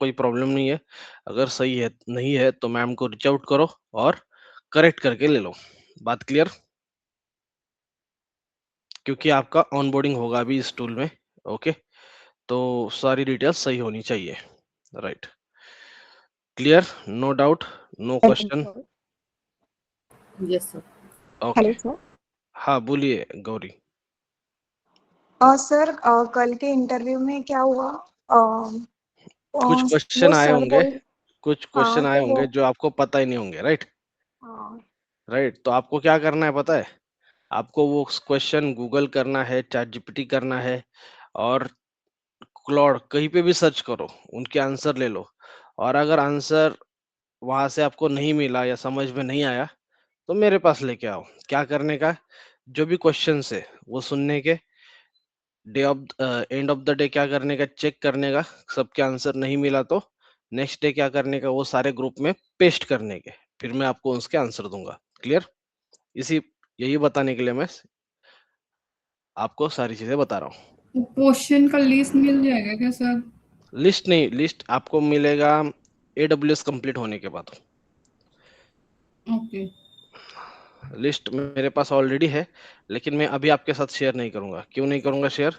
कोई प्रॉब्लम नहीं है। अगर सही है नहीं है तो मैम को रीच आउट करो और करेक्ट करके ले लो। बात क्लियर? क्योंकि आपका ऑनबोर्डिंग होगा अभी इस टूल में। ओके, तो सारी डिटेल्स सही होनी चाहिए। Right, clear? No doubt, no question? Yes, sir. Okay, hello sir. हाँ बोलिए गौरी। सर कल के इंटरव्यू में क्या हुआ? कुछ वो क्वेश्चन आए सर होंगे, बोल। कुछ हाँ क्वेश्चन आए तो वो होंगे जो आपको पता ही नहीं होंगे, राइट? हाँ। राइट, तो आपको क्या करना है पता है? आपको वो क्वेश्चन गूगल करना है, चैट जीपीटी करना है, और क्लॉड कहीं पे भी सर्च करो, उनके आंसर ले लो। और अगर आंसर वहां से आपको नहीं मिला या समझ में नहीं आया तो मेरे पास लेके आओ। क्या करने का? जो भी क्वेश्चन है वो सुनने के, day of end of the day क्या करने का, चेक करने का। सबके आंसर नहीं मिला तो नेक्स्ट डे क्या करने का, वो सारे ग्रुप में पेस्ट करने के, फिर मैं आपको उसके आंसर दूंगा। क्लियर? इसी यही बताने के लिए मैं आपको सारी चीजें बता रहा हूँ। क्वेश्चन का लिस्ट मिल जाएगा क्या सर? लिस्ट नहीं, लिस्ट आपको मिलेगा AWS कंप्लीट होने के बाद। ओके। लिस्ट मेरे पास ऑलरेडी है, लेकिन मैं अभी आपके साथ शेयर नहीं करूंगा। क्यों नहीं करूंगा शेयर?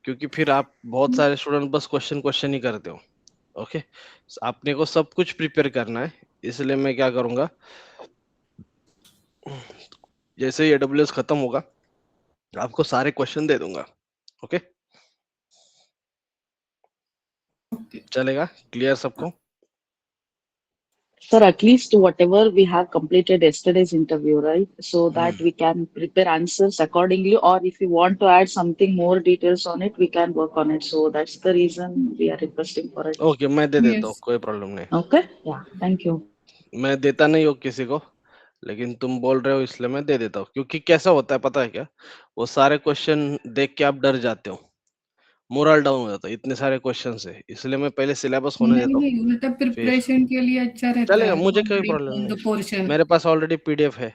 क्योंकि फिर आप बहुत सारे स्टूडेंट बस क्वेश्चन क्वेश्चन ही करते हो। ओके, आपने को सब कुछ प्रिपेयर करना है, इसलिए मैं क्या करूंगा, जैसे ही AWS खत्म होगा आपको सारे क्वेश्चन दे दूंगा। Okay, okay. चलेगा? क्लियर सबको? Sir, at least whatever we have completed yesterday's interview, right? So that we can prepare answers accordingly, or if you want to add something more details on it, we can work on it. So that's the reason we are requesting for it. Okay, मैं दे देता हूँ, yes. कोई problem नहीं। Okay? Yeah, thank you. मैं देता नहीं हूँ किसी को, लेकिन तुम बोल रहे हो इसलिए मैं दे देता हूँ। क्योंकि कैसा होता है पता है क्या, वो सारे क्वेश्चन देख के आप डर जाते हो, मोरल डाउन हो जाता है, इतने सारे क्वेश्चन है, इसलिए मैं पहले सिलेबस होने नहीं देता हूँ। नहीं, उल्टा फिर प्रिपरेशन के लिए अच्छा रहता चलेगा, है मुझे कोई ऑलरेडी प्रॉब्लम ऑन नहीं। The portion. मेरे पास ऑलरेडी PDF है।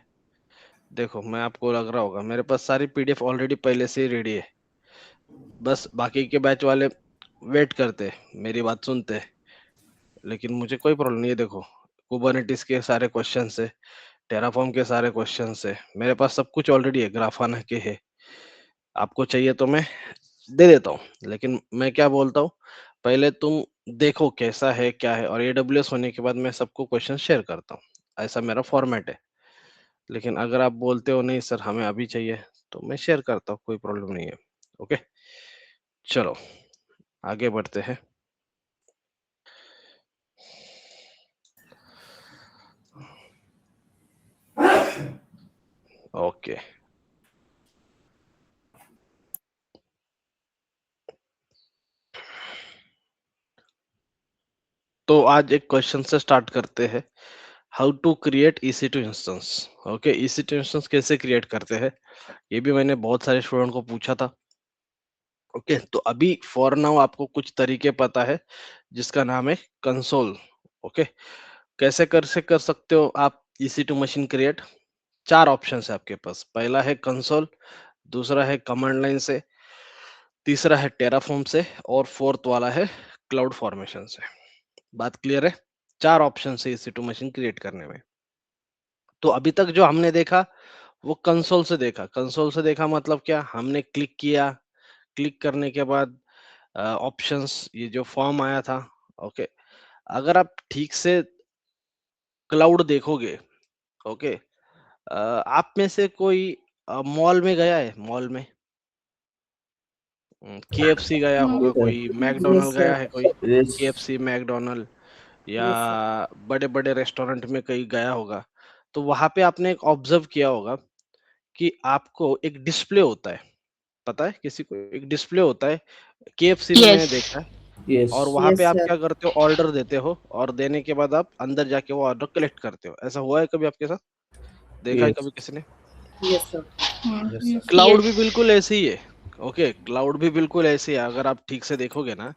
देखो, मैं आपको लग रहा होगा मेरे पास सारी PDF ऑलरेडी पहले से ही रेडी है। बस बाकी के बैच वाले वेट करते हैं, मेरी बात सुनते हैं, लेकिन मुझे कोई प्रॉब्लम नहीं है। देखो, कुबरनेटिस के सारे क्वेश्चन है, टेराफॉर्म के सारे क्वेश्चन है, मेरे पास सब कुछ ऑलरेडी है, ग्राफाना के है। आपको चाहिए तो मैं दे देता हूँ, लेकिन मैं क्या बोलता हूँ, पहले तुम देखो कैसा है क्या है, और AWS होने के बाद मैं सबको क्वेश्चन शेयर करता हूँ। ऐसा मेरा फॉर्मेट है। लेकिन अगर आप बोलते हो नहीं सर हमें अभी चाहिए, तो मैं शेयर करता हूँ, कोई प्रॉब्लम नहीं है। ओके, चलो आगे बढ़ते हैं। ओके, तो आज एक क्वेश्चन से स्टार्ट करते हैं। How to create EC2 instance. Okay, EC2 instance कैसे क्रिएट करते हैं, ये भी मैंने बहुत सारे स्टूडेंट को पूछा था। ओके, तो अभी फॉर नाउ आपको कुछ तरीके पता है, जिसका नाम है कंसोल। ओके, कैसे कर सकते हो आप EC2 मशीन क्रिएट? चार ऑप्शन है आपके पास। पहला है कंसोल, दूसरा है कमांड लाइन से, तीसरा है टेराफॉर्म से, और फोर्थ वाला है क्लाउड फॉर्मेशन से। बात क्लियर है? चार ऑप्शन है EC2 मशीन क्रिएट करने में। तो अभी तक जो हमने देखा वो कंसोल से देखा। कंसोल से देखा मतलब क्या, हमने क्लिक किया, क्लिक करने के बाद ऑप्शंस, ये जो फॉर्म आया था। ओके, अगर आप ठीक से क्लाउड देखोगे, ओके, आप में से कोई मॉल में गया है? मॉल में KFC गया होगा कोई, मैकडोनल्ड Yes, गया sir. है कोई, Yes. KFC मैकडोनल्ड, या Yes, sir. बड़े बड़े रेस्टोरेंट में कहीं गया होगा। तो वहां पे आपने एक ऑब्जर्व किया होगा कि आपको एक डिस्प्ले होता है, पता है किसी को? एक डिस्प्ले होता है, KFC में मैंने Yes. देखा है। और Yes. वहां पे यस आप सर। क्या करते हो, ऑर्डर देते हो, और देने के बाद आप अंदर जाके वो ऑर्डर कलेक्ट करते हो। ऐसा हुआ है कभी आपके साथ? देखा है Yes. कभी किसी ने? Yes sir. हाँ Yes, sir. यस। क्लाउड भी Yes. बिल्कुल ऐसे ही है। ओके, क्लाउड भी बिल्कुल ऐसे ही है। अगर आप ठीक से देखोगे ना,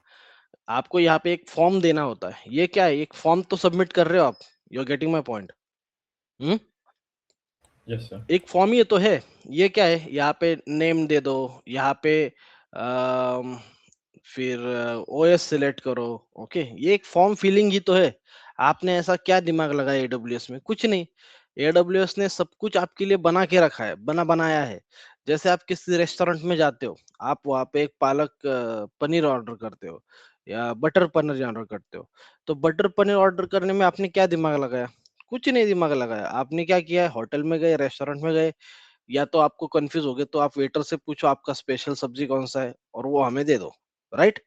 आपको यहाँ पे एक फॉर्म देना होता है। ये क्या है, एक फॉर्म तो सबमिट कर रहे हो आप। You are getting my point? Hmm, Yes, sir. एक फॉर्म ये तो है। ये क्या है, यहाँ पे नेम दे दो, यहाँ पे फिर ओएस सिलेक्ट करो। ओके, ये एक फॉर्म फिलिंग ही तो है। आपने ऐसा क्या दिमाग लगाया एडब्ल्यूएस में? कुछ नहीं। एडब्ल्यूएस ने सब कुछ आपके लिए बना के रखा है, बनाया है। जैसे आप किसी रेस्टोरेंट में जाते हो, आप वहां पे एक पालक पनीर ऑर्डर करते हो या बटर पनीर ऑर्डर करते हो, तो बटर पनीर ऑर्डर करने में आपने क्या दिमाग लगाया? कुछ नहीं दिमाग लगाया। आपने क्या किया है, होटल में गए, रेस्टोरेंट में गए, या तो आपको कंफ्यूज हो गए तो आप वेटर से पूछो आपका स्पेशल सब्जी कौन सा है और वो हमें दे दो, राइट?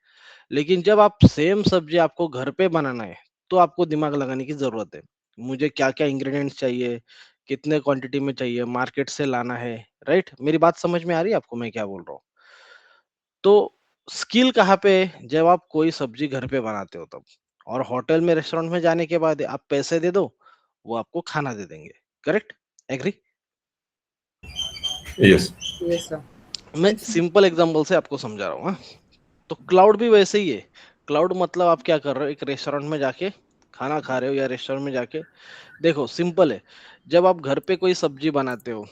लेकिन जब आप सेम सब्जी आपको घर पे बनाना है, तो आपको दिमाग लगाने की जरूरत है। मुझे क्या क्या इंग्रेडिएंट्स चाहिए, कितने क्वांटिटी में चाहिए, मार्केट से लाना है, राइट? मेरी बात समझ में आ रही है आपको मैं क्या बोल रहा हूँ? तो स्किल कहाँ पे है? जब आप कोई सब्जी घर पे बनाते हो तब। और होटल में, रेस्टोरेंट में जाने के बाद आप पैसे दे दो, वो आपको खाना दे देंगे। Correct? Agree? Yes. Yes, sir. मैं सिंपल एग्जांपल से आपको समझा रहा हूँ, हाँ? तो क्लाउड भी वैसे ही है। क्लाउड मतलब आप क्या कर रहे हो, एक रेस्टोरेंट में जाके खाना खा रहे हो या रेस्टोरेंट में जाके, देखो सिंपल है। जब आप घर पे कोई सब्जी बनाते हो,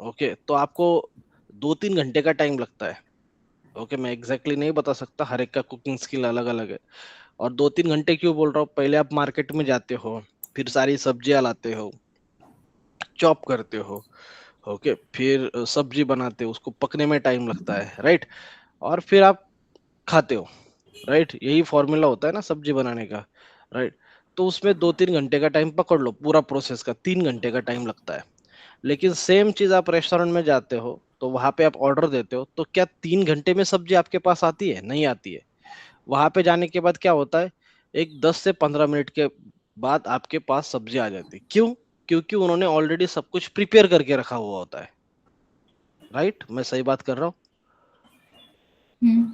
ओके, तो आपको 2-3 घंटे का टाइम लगता है। ओके, मैं एग्जैक्टली नहीं बता सकता, हर एक का कुकिंग स्किल अलग अलग है। और 2-3 घंटे क्यों बोल रहा हूँ? पहले आप मार्केट में जाते हो, फिर सारी सब्जियां लाते हो, चॉप करते हो, ओके, फिर सब्जी बनाते हो, उसको पकने में टाइम लगता है, राइट? और फिर आप खाते हो, राइट? यही फॉर्मूला होता है ना सब्जी बनाने का, राइट? तो उसमें 2-3 घंटे का टाइम पकड़ लो, पूरा प्रोसेस का 3 घंटे का टाइम लगता है। लेकिन सेम चीज आप रेस्टोरेंट में जाते हो, तो वहां पे आप ऑर्डर देते हो, तो क्या 3 घंटे में सब्जी आपके पास आती है? नहीं आती है। वहां पे जाने के बाद क्या होता है, एक 10 से 15 मिनट के बाद आपके पास सब्जी आ जाती है। क्यों? क्योंकि उन्होंने ऑलरेडी सब कुछ प्रिपेयर करके रखा हुआ होता है, राइट? मैं सही बात कर रहा हूँ?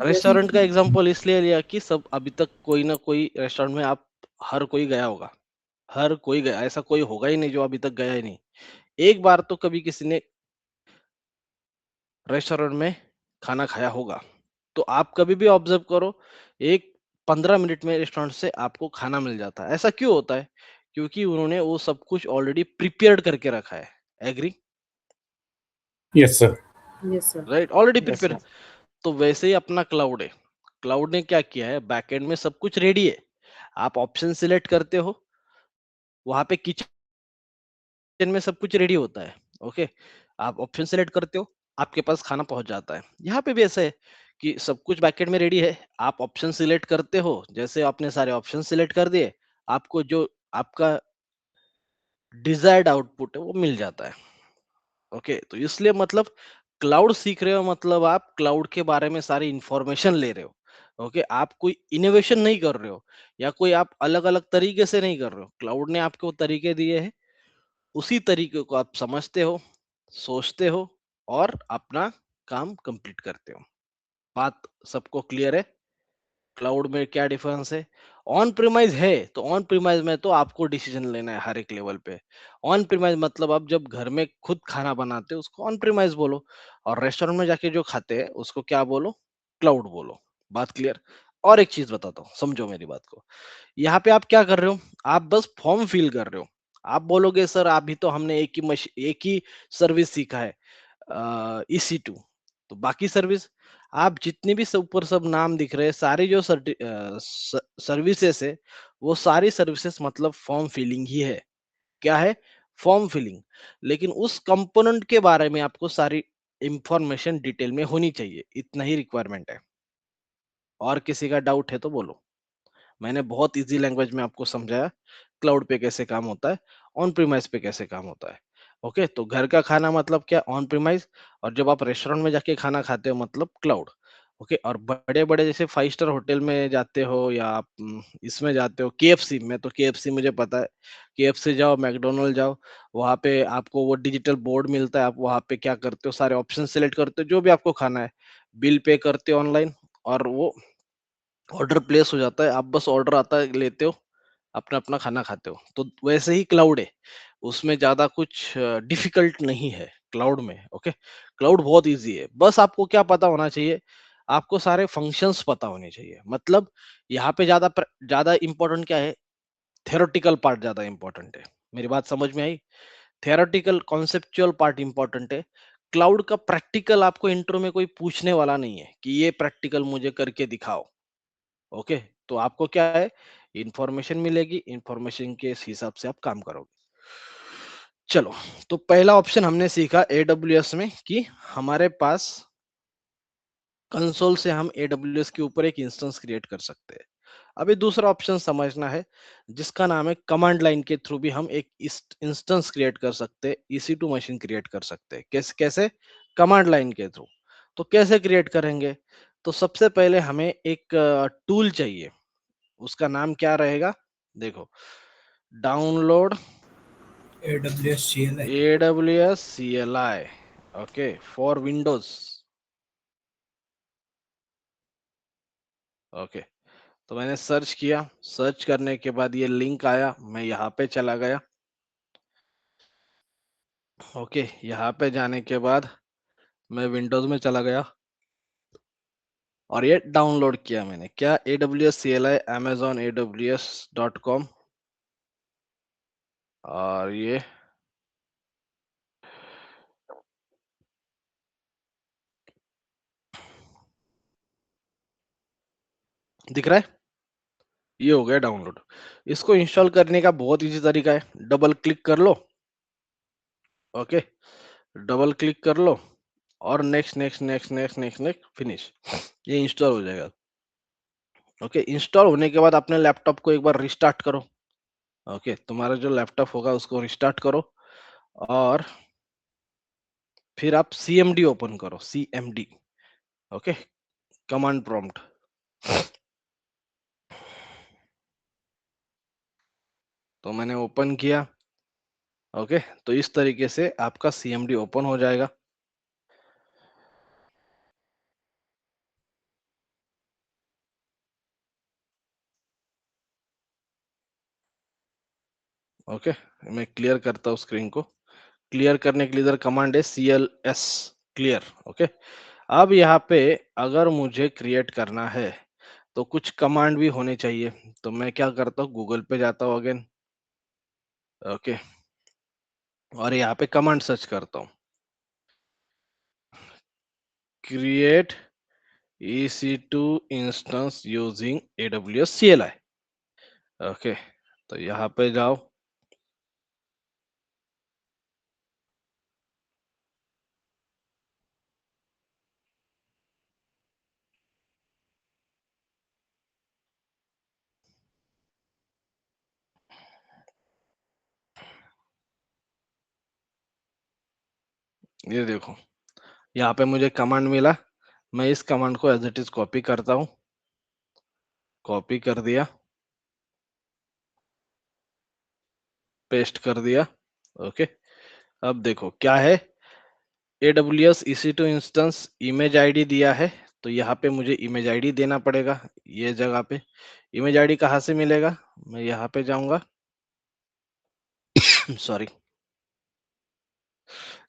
रेस्टोरेंट का एग्जांपल इसलिए लिया कि सब अभी तक कोई ना कोई रेस्टोरेंट में आप, हर कोई गया होगा, हर कोई गया, ऐसा कोई होगा ही नहीं जो अभी तक गया ही नहीं। एक बार तो कभी किसी ने रेस्टोरेंट में खाना खाया होगा। तो आप कभी भी ऑब्जर्व करो, एक 15 मिनट में रेस्टोरेंट से आपको खाना मिल जाता है। ऐसा क्यों होता है? क्योंकि उन्होंने वो सब कुछ ऑलरेडी प्रिपेयर्ड करके रखा है। Agree? Yes, sir. Yes, sir. Right, already Yes, prepare. sir. तो वैसे ही अपना क्लाउड है। क्लाउड ने क्या किया है, बैकएंड में सब कुछ रेडी है। आप ऑप्शन सिलेक्ट करते हो, वहां पे किचन में सब कुछ रेडी होता है। ओके, आप ऑप्शन सिलेक्ट करते हो, आपके पास खाना पहुंच जाता है। यहाँ पे भी ऐसा है कि सब कुछ बैकएंड में रेडी है, आप ऑप्शन सिलेक्ट करते हो, जैसे आपने सारे ऑप्शन सिलेक्ट कर दिए, आपको जो आपका डिजायर्ड आउटपुट है वो मिल जाता है। ओके, तो इसलिए मतलब क्लाउड सीख रहे हो मतलब आप क्लाउड के बारे में सारी इंफॉर्मेशन ले रहे हो। ओके, आप कोई इनोवेशन नहीं कर रहे हो, या कोई आप अलग अलग तरीके से नहीं कर रहे हो। क्लाउड ने आपको तरीके दिए हैं, उसी तरीके को आप समझते हो, सोचते हो और अपना काम कंप्लीट करते हो। बात सबको क्लियर है? क्लाउड में क्या डिफरेंस है? ऑन प्रीमाइज है तो ऑन प्रीमाइज में तो आपको डिसीजन लेना है हर एक लेवल पे। ऑन प्रीमाइज मतलब आप जब घर में खुद खाना बनाते हो उसको ऑन प्रीमाइज बोलो, और रेस्टोरेंट में जाके जो खाते हैं उसको क्या बोलो? क्लाउड बोलो। बात क्लियर? और एक चीज बताता हूँ, समझो मेरी बात को। यहाँ पे आप क्या कर रहे हो? आप बस फॉर्म फिल कर रहे हो। आप बोलोगे सर अभी तो हमने एक ही सर्विस सीखा है, EC2। तो बाकी सर्विस, आप जितनी भी ऊपर सब नाम दिख रहे हैं, सारी जो सर्विसेज है, वो सारी सर्विसेज मतलब फॉर्म फिलिंग ही है। क्या है? Form filling. लेकिन उस कंपोनेंट के बारे में आपको सारी इंफॉर्मेशन डिटेल में होनी चाहिए, इतना ही रिक्वायरमेंट है। और किसी का डाउट है तो बोलो। मैंने बहुत इजी लैंग्वेज में आपको समझाया क्लाउड पे कैसे काम होता है, ऑन प्रीमाइज पे कैसे काम होता है। ओके, तो घर का खाना मतलब क्या? On premise. और जब आप रेस्टोरेंट में जाके खाना खाते हो मतलब क्लाउड। ओके, और बड़े बड़े जैसे 5 स्टार होटल में जाते हो या आप इसमें जाते हो, KFC में, तो KFC मुझे पता है। KFC जाओ, मैकडोनल्ड जाओ, वहां पे आपको वो डिजिटल बोर्ड मिलता है। आप वहां पे क्या करते हो, सारे ऑप्शन सिलेक्ट करते हो जो भी आपको खाना है, बिल पे करते हो ऑनलाइन, और वो ऑर्डर प्लेस हो जाता है। आप बस ऑर्डर आता है, लेते हो, अपना अपना खाना खाते हो। तो वैसे ही क्लाउड है, उसमें ज्यादा कुछ डिफिकल्ट नहीं है क्लाउड में। ओके, क्लाउड बहुत इजी है, बस आपको क्या पता होना चाहिए? आपको सारे फंक्शंस पता होने चाहिए। मतलब यहाँ पे ज्यादा इंपॉर्टेंट क्या है? थ्योरेटिकल पार्ट ज्यादा इंपॉर्टेंट है। मेरी बात समझ में आई? थ्योरेटिकल कॉन्सेप्चुअल पार्ट इंपॉर्टेंट है। क्लाउड का प्रैक्टिकल आपको इंट्रो में कोई पूछने वाला नहीं है कि ये प्रैक्टिकल मुझे करके दिखाओ। ओके, तो आपको क्या है, इंफॉर्मेशन मिलेगी, इंफॉर्मेशन के हिसाब से आप काम करोगे। चलो, तो पहला ऑप्शन हमने सीखा एडब्ल्यूएस में कि हमारे पास कंसोल से हम एडब्ल्यूएस के ऊपर एक इंस्टेंस क्रिएट कर सकते हैं। अभी दूसरा ऑप्शन समझना है, जिसका नाम है कमांड लाइन के थ्रू भी हम एक इंस्टेंस क्रिएट कर सकते हैं, EC2 मशीन क्रिएट कर सकते हैं। कैसे कैसे? कमांड लाइन के थ्रू। तो कैसे क्रिएट करेंगे? तो सबसे पहले हमें एक टूल चाहिए, उसका नाम क्या रहेगा? देखो, download AWS CLI. AWS CLI, okay, for Windows. Okay, तो मैंने सर्च किया, सर्च करने के बाद ये लिंक आया, मैं यहाँ पे चला गया। ओके, यहाँ पे जाने के बाद मैं विंडोज में चला गया और ये डाउनलोड किया मैंने। क्या? AWS CLI Amazon AWS.com, और ये दिख रहा है, ये हो गया डाउनलोड। इसको इंस्टॉल करने का बहुत इजी तरीका है, डबल क्लिक कर लो। ओके, डबल क्लिक कर लो और next next next next next next finish, ये इंस्टॉल हो जाएगा। ओके, इंस्टॉल होने के बाद अपने लैपटॉप को एक बार रिस्टार्ट करो। ओके, तुम्हारा जो लैपटॉप होगा उसको रिस्टार्ट करो और फिर आप CMD ओपन करो, CMD। Okay, command prompt. तो मैंने ओपन किया। ओके, तो इस तरीके से आपका CMD ओपन हो जाएगा। ओके, मैं क्लियर करता हूँ स्क्रीन को। क्लियर करने के लिए इधर कमांड है CLS, क्लियर। ओके, अब यहाँ पे अगर मुझे क्रिएट करना है तो कुछ कमांड भी होने चाहिए, तो मैं क्या करता हूँ, गूगल पे जाता हूँ अगेन। ओके, और यहाँ पे कमांड सर्च करता हूँ, create EC2 instance using AWS CLI। Okay, तो यहाँ पे जाओ, ये देखो, यहाँ पे मुझे कमांड मिला। मैं इस कमांड को एज इट इज कॉपी करता हूँ, कॉपी कर दिया, पेस्ट कर दिया। ओके, अब देखो क्या है, AWS EC2 instance image ID दिया है, तो यहाँ पे मुझे इमेज आईडी देना पड़ेगा। ये जगह पे इमेज आईडी कहाँ से मिलेगा? मैं यहाँ पे जाऊंगा, सॉरी,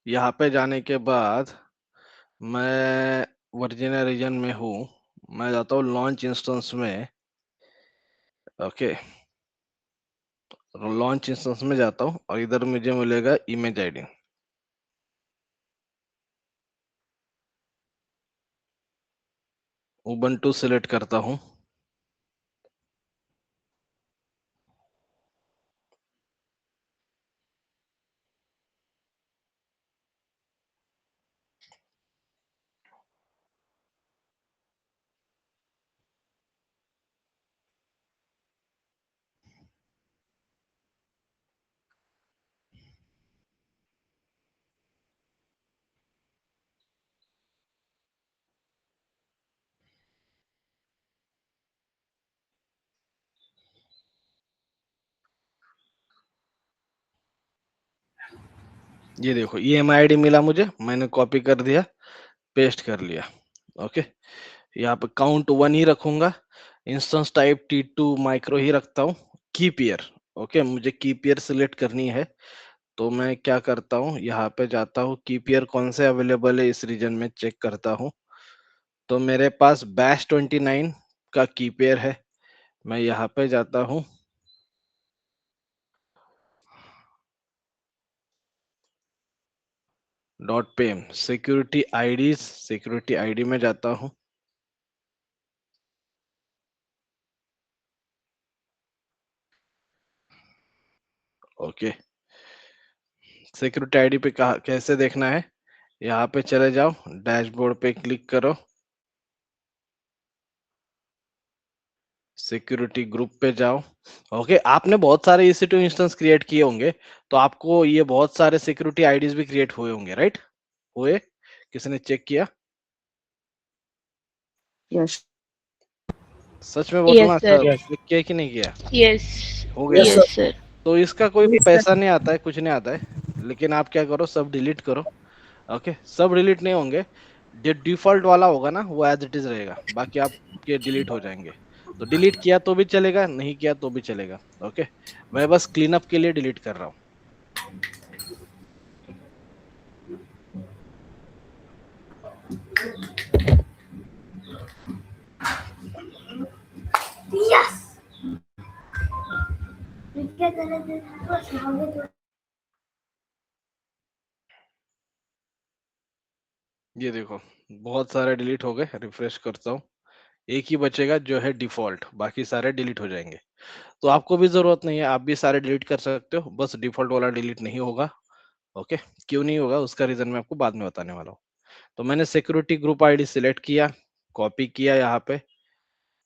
यहाँ पे जाने के बाद मैं वर्जीनिया रीजन में हूँ, मैं जाता हूँ लॉन्च इंस्टेंस में। ओके, लॉन्च इंस्टेंस में जाता हूँ और इधर मुझे मिलेगा इमेज आईडी। उबंटू सिलेक्ट करता हूँ, ये देखो EMI ID मिला मुझे, मैंने कॉपी कर दिया, पेस्ट कर लिया। ओके, यहाँ पे काउंट 1 ही रखूंगा, इंस्टेंस टाइप T2 माइक्रो ही रखता हूँ, की पेयर। ओके, मुझे की पेयर सिलेक्ट करनी है, तो मैं क्या करता हूँ, यहाँ पे जाता हूँ, की पेयर कौन से अवेलेबल है इस रीजन में चेक करता हूँ। तो मेरे पास बैश 29 का की पेयर है, मैं यहाँ पे जाता हूँ, .pem security ID, security ID में जाता हूँ, ओके, सिक्योरिटी आईडी पे कैसे देखना है, यहाँ पे चले जाओ, डैशबोर्ड पे क्लिक करो, सिक्योरिटी ग्रुप पे जाओ। ओके, आपने बहुत सारे EC2 इंस्टेंस क्रिएट किए होंगे, तो आपको ये बहुत सारे सिक्योरिटी आईडीज भी क्रिएट हुए होंगे, राइट? हुए? किसी ने चेक किया? Yes. सच में बोलना Yes, sir. Sir, Yes. Check किया कि नहीं किया? Yes. हो गया? Yes, Yes, sir. sir. तो इसका कोई Yes, sir. पैसा नहीं आता है, कुछ नहीं आता है, लेकिन आप क्या करो, सब डिलीट करो। ओके, सब डिलीट नहीं होंगे, जो डिफॉल्ट वाला होगा ना वो एज इट इज रहेगा, बाकी आपके डिलीट हो जाएंगे। तो डिलीट किया तो भी चलेगा, नहीं किया तो भी चलेगा। ओके, मैं बस क्लीन अप के लिए डिलीट कर रहा हूँ। ये देखो, बहुत सारे डिलीट हो गए। रिफ्रेश करता हूँ, एक ही बचेगा जो है डिफॉल्ट, बाकी सारे डिलीट हो जाएंगे। तो आपको भी जरूरत नहीं है, आप भी सारे डिलीट कर सकते हो, बस डिफॉल्ट वाला डिलीट नहीं होगा। ओके, क्यों नहीं होगा उसका रीजन मैं आपको बाद में बताने वाला हूँ। तो मैंने सिक्योरिटी ग्रुप आईडी सिलेक्ट किया, कॉपी किया यहाँ पे,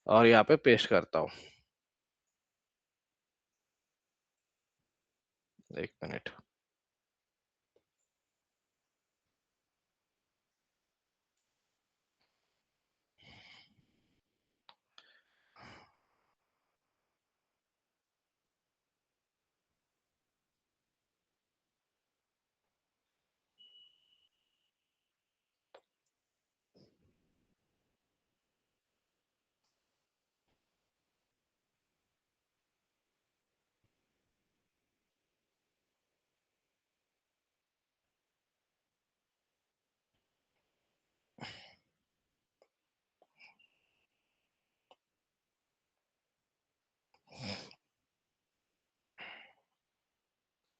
और यहाँ पे पेस्ट करता हूँ। एक मिनट,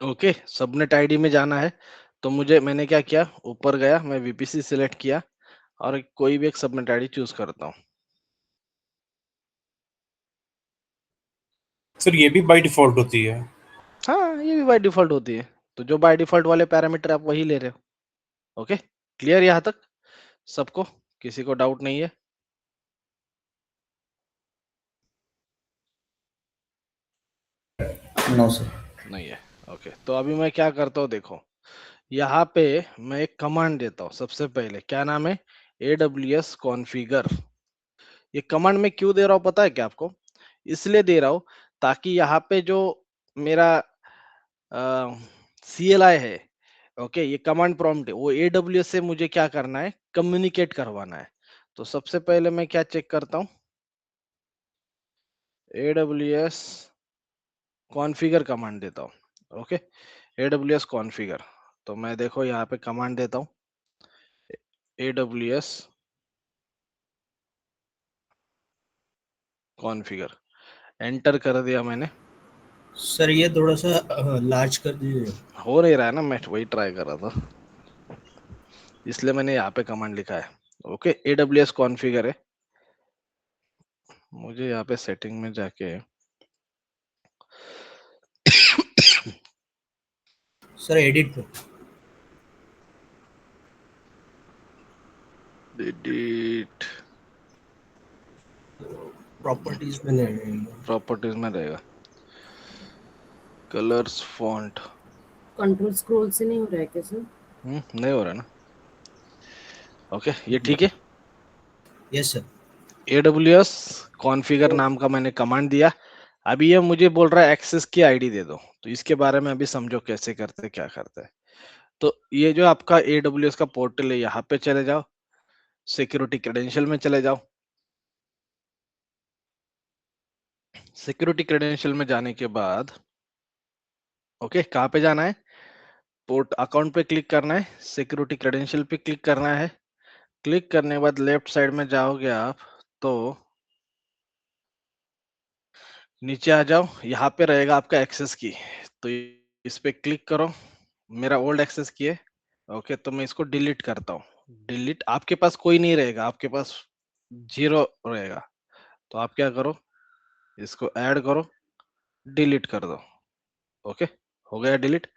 ओके, सबनेट आईडी में जाना है। तो मैंने क्या किया, ऊपर गया, मैं VPC सिलेक्ट किया और कोई भी एक सबनेट आईडी चूज करता हूँ। सर ये भी बाय डिफॉल्ट होती है। हाँ, ये भी बाय डिफॉल्ट होती है, तो जो बाय डिफॉल्ट वाले पैरामीटर आप वही ले रहे हो। ओके, क्लियर यहाँ तक सबको? किसी को डाउट नहीं है? No sir. नहीं है। ओके, तो अभी मैं क्या करता हूँ, देखो यहाँ पे मैं एक कमांड देता हूँ। सबसे पहले क्या नाम है, AWS कॉन्फ़िगर। ये कमांड मैं क्यों दे रहा हूँ पता है क्या आपको? इसलिए दे रहा हूँ ताकि यहाँ पे जो मेरा CLI है, ओके, ये कमांड प्रॉम्प्ट है, वो AWS से मुझे क्या करना है, कम्युनिकेट करवाना है। तो सबसे पहले मैं क्या चेक करता हूँ, AWS कॉन्फ़िगर कमांड देता हूँ। ओके, AWS कॉन्फ़िगर, तो मैं देखो यहाँ पे कमांड देता हूँ, AWS कॉन्फ़िगर, एंटर कर दिया मैंने। सर ये थोड़ा सा लार्ज कर दीजिए। हो नहीं रहा है ना, मैं वही ट्राई कर रहा था, इसलिए मैंने यहाँ पे कमांड लिखा है। ओके, AWS कॉन्फ़िगर है। मुझे यहाँ पे सेटिंग में जाके सर एडिट पे एडिट प्रॉपर्टीज में ले लेंगे। प्रॉपर्टीज में रहेगा, कलर्स फॉन्ट, कंट्रोल स्क्रॉल से नहीं हो रहा है क्या सर? नहीं हो रहा ना। ओके, ये ठीक है। Yes sir. AWS कॉन्फ़िगर नाम का मैंने कमांड दिया। अभी ये मुझे बोल रहा है एक्सेस की आईडी दे दो, तो इसके बारे में अभी समझो कैसे करते हैं, क्या करते हैं। तो ये जो आपका AWS का पोर्टल है, यहाँ पे चले जाओ, सिक्योरिटी क्रेडेंशियल में चले जाओ। सिक्योरिटी क्रेडेंशियल में जाने के बाद ओके, कहाँ पे जाना है, पोर्ट अकाउंट पे क्लिक करना है, सिक्योरिटी क्रेडेंशियल पे क्लिक करना है। क्लिक करने के बाद लेफ्ट साइड में जाओगे आप, तो नीचे आ जाओ, यहाँ पे रहेगा आपका एक्सेस की, तो इस पे क्लिक करो। मेरा ओल्ड एक्सेस की है। ओके, तो मैं इसको डिलीट करता हूँ। डिलीट, आपके पास कोई नहीं रहेगा, आपके पास 0 रहेगा। तो आप क्या करो, इसको ऐड करो, डिलीट कर दो। ओके, हो गया डिलीट।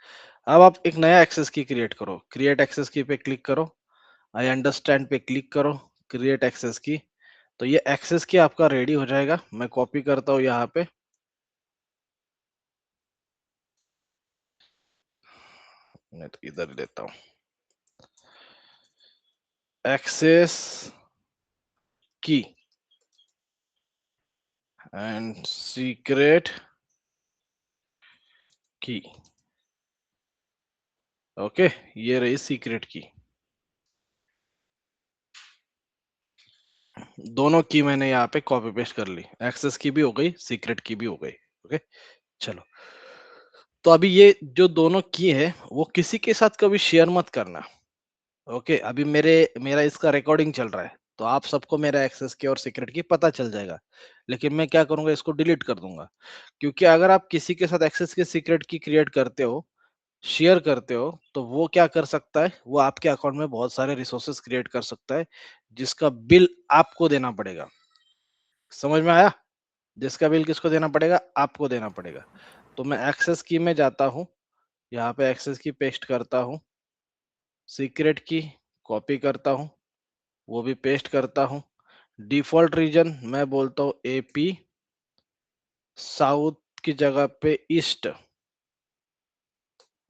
अब आप एक नया एक्सेस की क्रिएट करो, क्रिएट एक्सेस की पे क्लिक करो, आई अंडरस्टैंड पे क्लिक करो, क्रिएट एक्सेस की। तो ये एक्सेस की आपका रेडी हो जाएगा। मैं कॉपी करता हूँ यहाँ पे, मैं तो इधर लेता हूँ, एक्सेस की एंड सीक्रेट की। ओके, ये रही सीक्रेट की। दोनों की मैंने यहाँ पे कॉपी पेस्ट कर ली, एक्सेस की भी हो गई, सीक्रेट की भी हो गई। ओके, चलो। तो अभी ये जो दोनों की है वो किसी के साथ कभी शेयर मत करना। ओके, अभी मेरा इसका रिकॉर्डिंग चल रहा है, तो आप सबको मेरा एक्सेस की और सीक्रेट की पता चल जाएगा। लेकिन मैं क्या करूंगा, इसको डिलीट कर दूंगा। क्योंकि अगर आप किसी के साथ एक्सेस की सीक्रेट की क्रिएट करते हो, शेयर करते हो, तो वो क्या कर सकता है, वो आपके अकाउंट में बहुत सारे रिसोर्सेस क्रिएट कर सकता है, जिसका बिल आपको देना पड़ेगा। समझ में आया? जिसका बिल किसको देना पड़ेगा? आपको देना पड़ेगा। तो मैं एक्सेस की में जाता हूँ, यहाँ पे एक्सेस की पेस्ट करता हूँ, सीक्रेट की कॉपी करता हूँ, वो भी पेस्ट करता हूँ। डिफॉल्ट रीजन मैं बोलता हूँ एपी, साउथ की जगह पे ईस्ट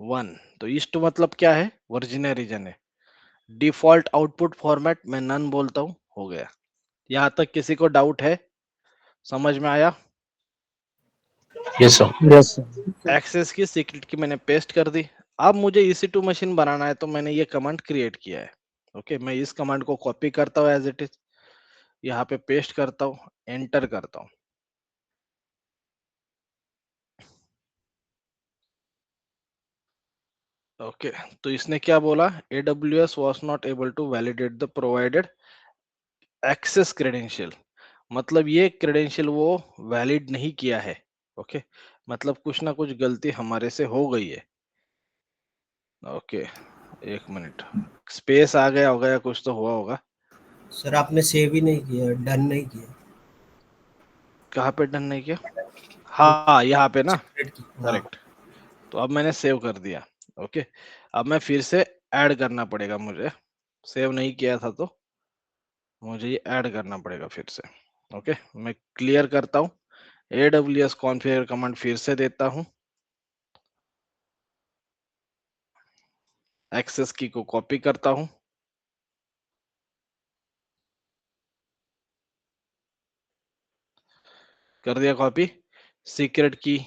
1। तो ईस्ट मतलब क्या है? वर्जीनिया रीजन है। डिफॉल्ट आउटपुट फॉर्मेट मैं नन बोलता हूँ। हो गया। यहाँ तक किसी को डाउट है? समझ में आया? Yes sir. Yes sir. Access की सीक्रेट की मैंने पेस्ट कर दी। अब मुझे EC2 मशीन बनाना है, तो मैंने ये कमांड क्रिएट किया है। ओके, मैं इस कमांड को कॉपी करता हूँ एज इट इज, यहाँ पे पेस्ट करता हूँ, एंटर करता हूँ। ओके, तो इसने क्या बोला? AWS was not able to validate the provided access credential। मतलब ये क्रेडेंशियल वो वैलिड नहीं किया है। ओके, मतलब कुछ ना कुछ गलती हमारे से हो गई है। ओके, एक मिनट, स्पेस आ गया होगा या कुछ तो हुआ होगा। सर आपने सेव ही नहीं किया, डन नहीं किया। कहाँ पे डन नहीं किया? हाँ, यहाँ पे ना, सीक्रेट की, हाँ। करेक्ट। तो अब मैंने सेव कर दिया। ओके, अब मैं फिर से ऐड करना पड़ेगा मुझे, सेव नहीं किया था तो मुझे ये ऐड करना पड़ेगा फिर से। ओके, मैं क्लियर करता हूँ, AWS कॉन्फ़िगर कमांड फिर से देता हूँ, एक्सेस की को कॉपी करता हूँ, कर दिया कॉपी। सीक्रेट की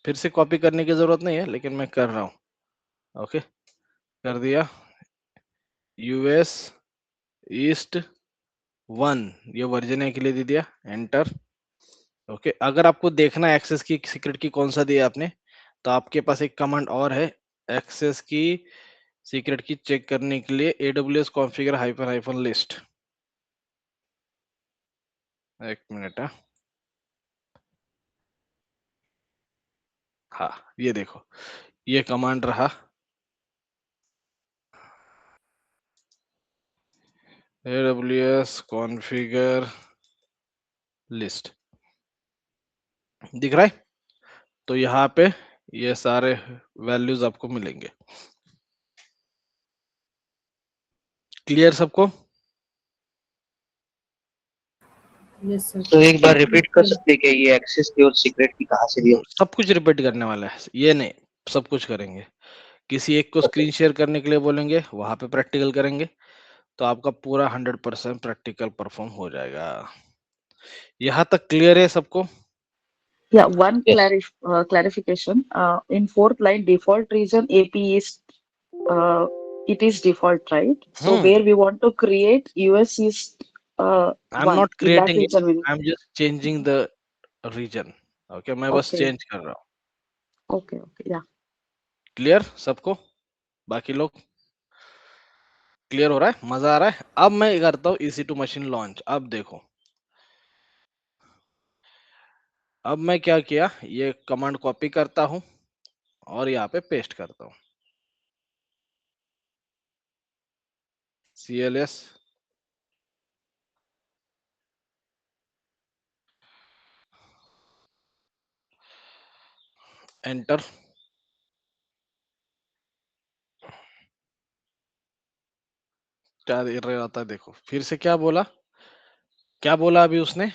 फिर से कॉपी करने की जरूरत नहीं है, लेकिन मैं कर रहा हूँ। ओके, कर दिया। US ईस्ट 1, ये वर्जीनिया के लिए दे दिया, एंटर। ओके, अगर आपको देखना है एक्सेस की सीक्रेट की कौन सा दिया आपने, तो आपके पास एक कमांड और है एक्सेस की सीक्रेट की चेक करने के लिए, AWS कॉन्फ़िगर हाइफन लिस्ट। एक मिनट। हाँ, ये देखो, ये कमांड रहा, AWS कॉन्फ़िगर लिस्ट। दिख रहा है? तो यहाँ पे ये सारे वैल्यूज आपको मिलेंगे। क्लियर सबको? Yes sir. तो एक बार रिपीट कर सकते हैं कि ये एक्सेस की और सीक्रेट की कहाँ से दिया? सब कुछ रिपीट करने वाला है, ये नहीं, सब कुछ करेंगे। किसी एक को स्क्रीन शेयर करने के लिए बोलेंगे, वहां पे प्रैक्टिकल करेंगे, तो आपका पूरा 100% प्रैक्टिकल परफॉर्म हो जाएगा। यहाँ तक क्लियर है सबको? Yeah, one yes. clarification. In fourth line, default region AP is it is default, right? So where we want to create US is I am one not in that creating it, region. I am just changing the region. Okay, मैं बस Okay, change कर रहा हूँ। okay, yeah. Clear सबको? बाकी लोग clear हो रहा है? मजा आ रहा है? अब मैं करता हूँ EC2 मशीन लॉन्च। अब देखो, अब मैं क्या किया, ये कमांड कॉपी करता हूँ और यहाँ पे पेस्ट करता हूँ, CLS एंटर। क्या एरर आता है देखो, फिर से क्या बोला, क्या बोला अभी उसने,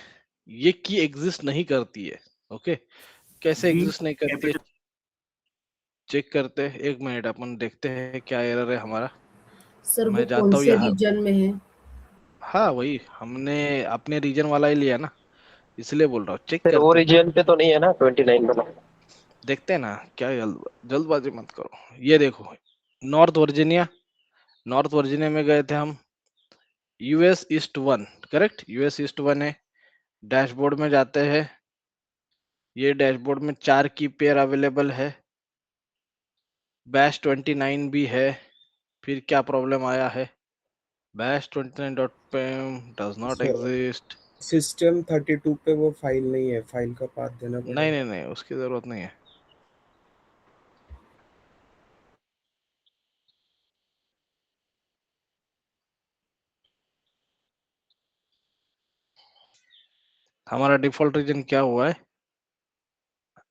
ये की एग्जिस्ट नहीं करती है। ओके, कैसे एग्जिस्ट नहीं करती है, चेक करते हैं, 1 मिनट अपन देखते हैं क्या एरर है हमारा। सर वो मैं कौन जाता हूँ से यहाँ, रीजन में है? हाँ वही हमने अपने रीजन वाला ही लिया ना, इसलिए बोल रहा हूँ, चेक फिर वो करते हैं, रीजन पे तो नहीं है ना 29 वाला? देखते हैं ना, क्या जल्दबाजी मत करो। ये देखो, नॉर्थ वर्जीनिया, नॉर्थ वर्जीनिया में गए थे हम, US east 1, correct, US east 1 है। डैशबोर्ड में जाते हैं, ये डैशबोर्ड में 4 की पेयर अवेलेबल है, बैश 29 भी है। फिर क्या प्रॉब्लम आया है, bash 29.pem does not exist. System 32 पे वो फाइल नहीं है, फाइल का पाथ देना नहीं पड़ेगा। नहीं नहीं, उसकी जरूरत नहीं है। हमारा डिफॉल्ट रीजन क्या हुआ है,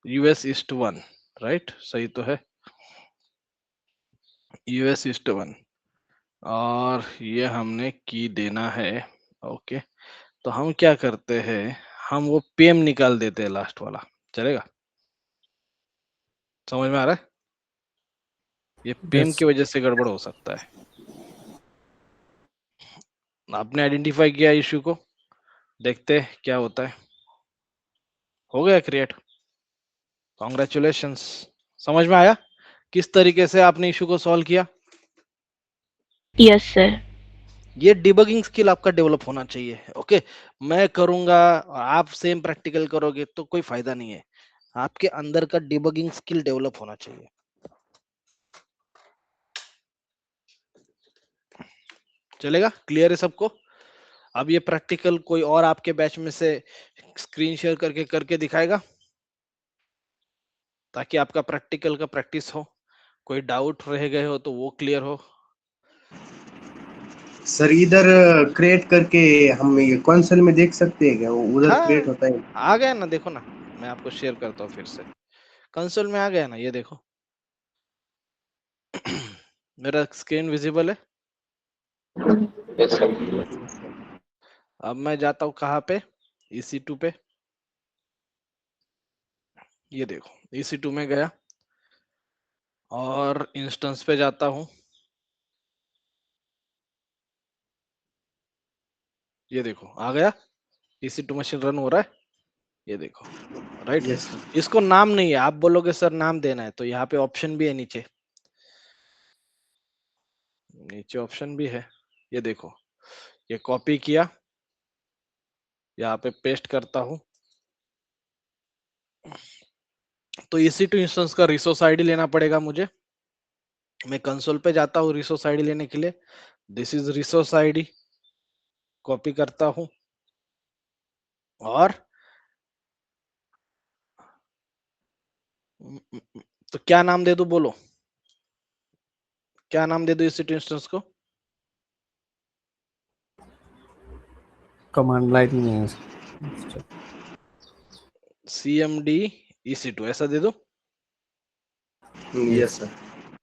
यूएस ईस्ट 1, राइट, सही तो है, यूएस ईस्ट 1, और ये हमने की देना है। ओके, तो हम क्या करते हैं, हम वो पीएम निकाल देते हैं लास्ट वाला, चलेगा, समझ में आ रहा है, ये पीएम की वजह से गड़बड़ हो सकता है। आपने आइडेंटिफाई किया इश्यू को, देखते हैं क्या होता है। हो गया क्रिएट, कॉन्ग्रेचुलेशंस। समझ में आया किस तरीके से आपने इश्यू को सॉल्व किया? Yes sir. ये डिबगिंग स्किल आपका डेवलप होना चाहिए। ओके, मैं करूंगा और आप सेम प्रैक्टिकल करोगे तो कोई फायदा नहीं है, आपके अंदर का डिबगिंग स्किल डेवलप होना चाहिए। चलेगा, क्लियर है सबको? अब ये प्रैक्टिकल कोई और आपके बैच में से स्क्रीन शेयर करके करके दिखाएगा, ताकि आपका प्रैक्टिकल का प्रैक्टिस हो, कोई डाउट रह गए हो तो वो क्लियर हो। सर इधर क्रिएट करके हम ये कंसोल में देख सकते हैं क्या, वो उधर हाँ, क्रिएट होता है? आ गया ना, देखो ना, मैं आपको शेयर करता हूँ फिर से, कंसोल में आ गया ना, ये देखो मेरा स्क्रीन विजिबल है। अब मैं जाता हूँ कहाँ पे, EC2 पे, ये देखो EC2 में गया और इंस्टेंस पे जाता हूँ, ये देखो आ गया, EC2 मशीन रन हो रहा है, ये देखो, राइट। यस इसको नाम नहीं है, आप बोलोगे सर नाम देना है, तो यहाँ पे ऑप्शन भी है, नीचे नीचे ऑप्शन भी है, ये देखो, ये कॉपी किया, यहाँ पे पेस्ट करता हूँ, तो EC2 इंस्टेंस का रिसोर्स आईडी लेना पड़ेगा मुझे। मैं कंसोल पे जाता हूँ रिसोर्स आईडी लेने के लिए, this is resource ID, copy करता हूँ और तो क्या नाम दे दूं, बोलो क्या नाम दे दूं EC2 इंस्टेंस को? कमांड लाइन में है। CMD EC2 ऐसा दे दो, यस सर।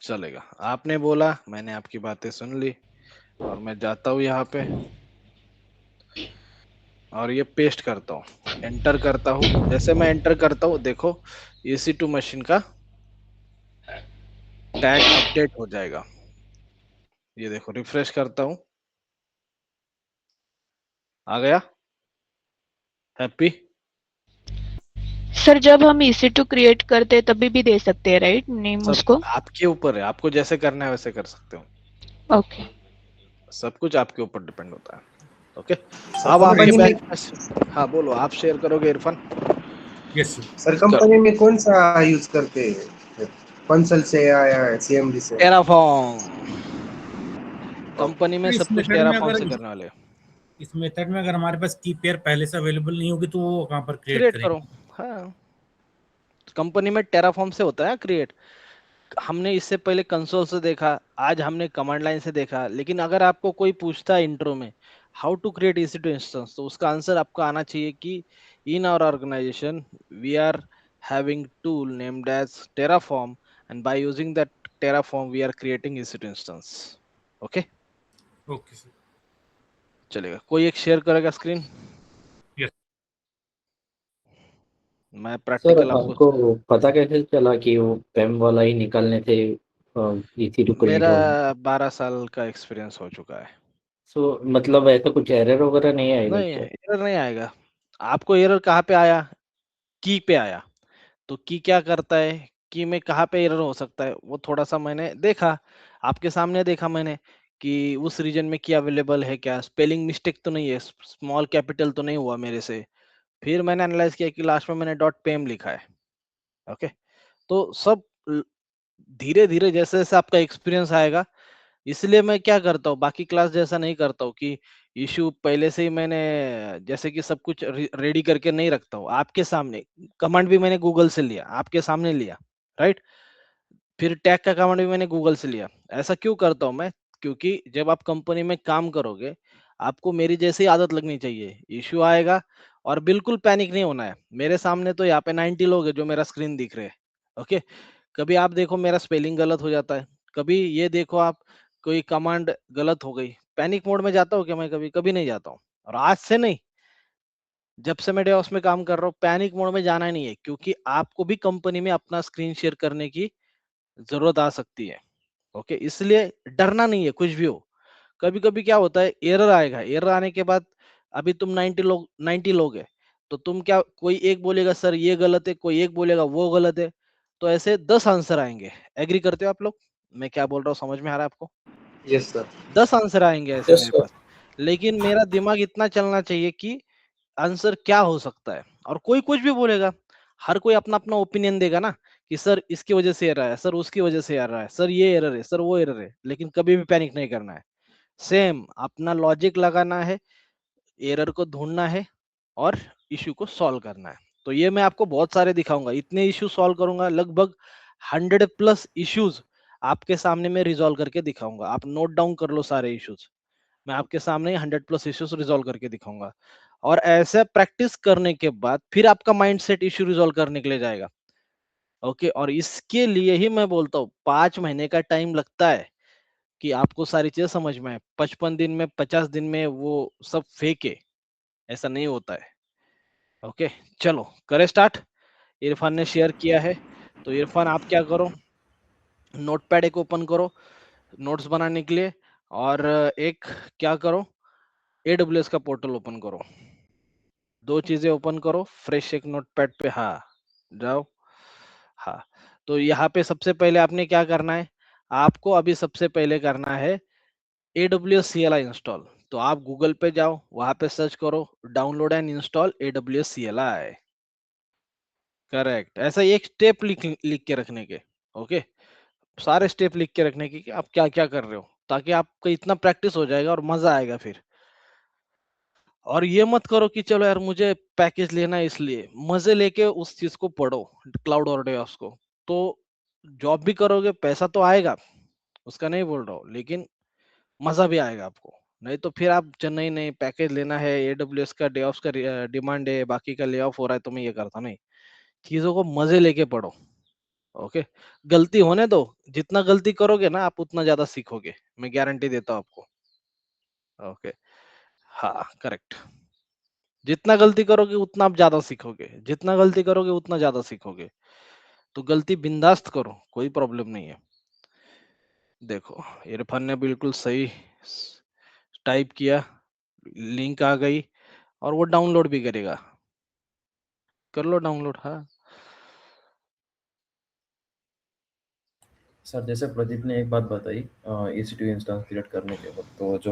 चलेगा। आपने बोला, मैंने आपकी बातें सुन ली, और मैं जाता हूँ यहाँ पे और ये पेस्ट करता हूँ, एंटर करता हूँ। जैसे मैं एंटर करता हूँ, देखो EC2 मशीन का टैग अपडेट हो जाएगा, ये देखो, रिफ्रेश करता हूँ, आ गया, हैप्पी। सर जब हम EC2 क्रिएट करते हैं तभी भी दे सकते हैं राइट नेम सब उसको? आपके ऊपर है, आपको जैसे करना है वैसे कर सकते हो, ओके। सब कुछ आपके ऊपर डिपेंड होता है। ओके, अब आपके कंपनी में, बैच, हाँ बोलो, आप शेयर करोगे इरफान? यस सर कंपनी में कौन सा यूज करते हैं, कंसोल से या CMD से? टेराफॉर्म, कंपनी में इस सब कुछ मेथड में टेराफॉर्म से अगर करने वाले। इस मेथड में अगर हमारे पास की पेयर पहले से अवेलेबल नहीं होगी तो वो कहाँ पर क्रिएट क्रिएट करो, करेंगे? हाँ, कंपनी में टेराफॉर्म से होता है क्रिएट। हमने इससे पहले कंसोल से देखा, आज हमने कमांड लाइन से देखा, लेकिन अगर आपको कोई पूछता है इंट्रो में how to create EC2 instance, तो उसका आंसर आपको आना चाहिए कि in our organisation we are having tool named as Terraform, and by using that Terraform we are creating EC2 instance. Okay, okay sir. चलेगा, कोई एक शेयर करेगा स्क्रीन? यस मैं सर प्रैक्टिकल आपको हमको पता कैसे चला कि वो पेम वाला ही निकालने थे इसी टू क्रिएट मेरा वाला? 12 साल का एक्सपीरियंस हो चुका है। सो मतलब ऐसा कुछ एरर वगैरह नहीं आएगा नहीं, क्या? एरर नहीं आएगा। आपको एरर कहाँ पे आया? की पे आया। तो की क्या करता है, की में कहाँ पे एरर हो सकता है, वो थोड़ा सा मैंने देखा, आपके सामने देखा मैंने कि उस रीजन में की अवेलेबल है क्या, स्पेलिंग मिस्टेक तो नहीं है, स्मॉल कैपिटल तो नहीं हुआ मेरे से। फिर मैंने एनालाइज किया कि लास्ट में मैंने डॉट पेम लिखा है। ओके, तो सब धीरे धीरे जैसे जैसे आपका एक्सपीरियंस आएगा, इसलिए मैं क्या करता हूँ, बाकी क्लास जैसा नहीं करता हूँ कि इशू पहले से ही मैंने जैसे कि सब कुछ रेडी करके नहीं रखता हूँ। आपके सामने कमांड भी मैंने गूगल से लिया, आपके सामने लिया, राइट? फिर टैग का कमांड भी मैंने गूगल से लिया। ऐसा क्यों करता हूँ मैं? क्योंकि जब आप कंपनी में काम करोगे, आपको मेरी जैसी आदत लगनी चाहिए। इश्यू आएगा और बिल्कुल पैनिक नहीं होना है। मेरे सामने तो यहाँ पे 90 लोग हैं जो मेरा स्क्रीन दिख रहे हैं। ओके, कभी आप देखो मेरा स्पेलिंग गलत हो जाता है, कभी ये देखो आप कोई कमांड गलत हो गई, पैनिक मोड में जाता हूँ क्या मैं? कभी कभी नहीं जाता हूँ। और आज से नहीं, जब से मैं डेवऑप्स में काम कर रहा हूँ, पैनिक मोड में जाना ही नहीं है, क्योंकि आपको भी कंपनी में अपना स्क्रीन शेयर करने की जरूरत आ सकती है। ओके, इसलिए डरना नहीं है कुछ भी हो। कभी कभी क्या होता है, एरर आएगा, एरर आने के बाद अभी तुम 90 लोग है, तो तुम क्या, कोई एक बोलेगा सर ये गलत है, कोई एक बोलेगा वो गलत है, तो ऐसे 10 आंसर आएंगे। एग्री करते हो आप लोग? मैं क्या बोल रहा हूँ समझ में आ रहा है आपको? Yes sir. 10 आंसर आएंगे ऐसे यस मेरे सर। पास। लेकिन मेरा दिमाग इतना चलना चाहिए कि आंसर क्या हो सकता है। और कोई कुछ भी बोलेगा, हर कोई अपना अपना ओपिनियन देगा ना, कि सर इसकी वजह से एरर है, सर उसकी वजह से एरर है, सर ये एरर है, सर वो एरर है। लेकिन कभी भी पैनिक नहीं करना है, सेम अपना लॉजिक लगाना है, एरर को ढूंढना है और इशू को सॉल्व करना है। तो ये मैं आपको बहुत सारे दिखाऊंगा, इतने इशू सॉल्व करूंगा, लगभग 100+ इश्यूज आपके सामने मैं रिजॉल्व करके दिखाऊंगा। आप नोट डाउन कर लो सारे इश्यूज, मैं आपके सामने 100+ इश्यूज रिजॉल्व करके दिखाऊंगा। और ऐसे प्रैक्टिस करने के बाद फिर आपका माइंडसेट इशू रिजॉल्व करने के लिए जाएगा। ओके, और इसके लिए ही मैं बोलता हूँ 5 महीने का टाइम लगता है कि आपको सारी चीजें समझ में आए। 55 दिन में, 50 दिन में वो सब फेक है, ऐसा नहीं होता है। ओके, चलो करें स्टार्ट। इरफान ने शेयर किया है, तो इरफान आप क्या करो, नोटपैड एक ओपन करो नोट्स बनाने के लिए, और एक क्या करो, AWS का पोर्टल ओपन करो। दो चीजें ओपन करो, फ्रेश एक नोटपैड पे, हाँ जाओ। हाँ, तो यहाँ पे सबसे पहले आपने क्या करना है, आपको अभी सबसे पहले करना है AWS CLI इंस्टॉल। तो आप गूगल पे जाओ, वहां पे सर्च करो download and install AWS CLI। Correct, ऐसा एक स्टेप लिख लिख के रखने के। ओके, सारे स्टेप लिख के रखने की कि आप क्या क्या कर रहे हो, ताकि आपको इतना प्रैक्टिस हो जाएगा और मजा आएगा फिर। और ये मत करो कि चलो यार मुझे पैकेज लेना है, इसलिए मजे लेके उस चीज को पढ़ो, क्लाउड और डेवऑप्स को। तो जॉब भी करोगे, पैसा तो आएगा, उसका नहीं बोल रहा हूँ, लेकिन मजा भी आएगा आपको। नहीं तो फिर आप चेन्नई नहीं, पैकेज लेना है, AWS का डेवऑप्स का डिमांड है, बाकी का ले ऑफ हो रहा है, तो मैं ये करता नहीं। चीजों को मजे लेके पढ़ो। ओके, गलती होने दो, जितना गलती करोगे ना आप उतना ज्यादा सीखोगे, मैं गारंटी देता हूँ आपको। ओके, हाँ करेक्ट, जितना गलती करोगे उतना आप ज्यादा सीखोगे, जितना गलती करोगे उतना ज्यादा सीखोगे। तो गलती बिंदास्त करो, कोई प्रॉब्लम नहीं है। देखो इरफान ने बिल्कुल सही टाइप किया, लिंक आ गई, और वो डाउनलोड भी करेगा। कर लो डाउनलोड, हाँ। सर जैसे प्रदीप ने एक बात बताई EC2 इंस्टेंस क्रिएट करने के वक्त, तो जो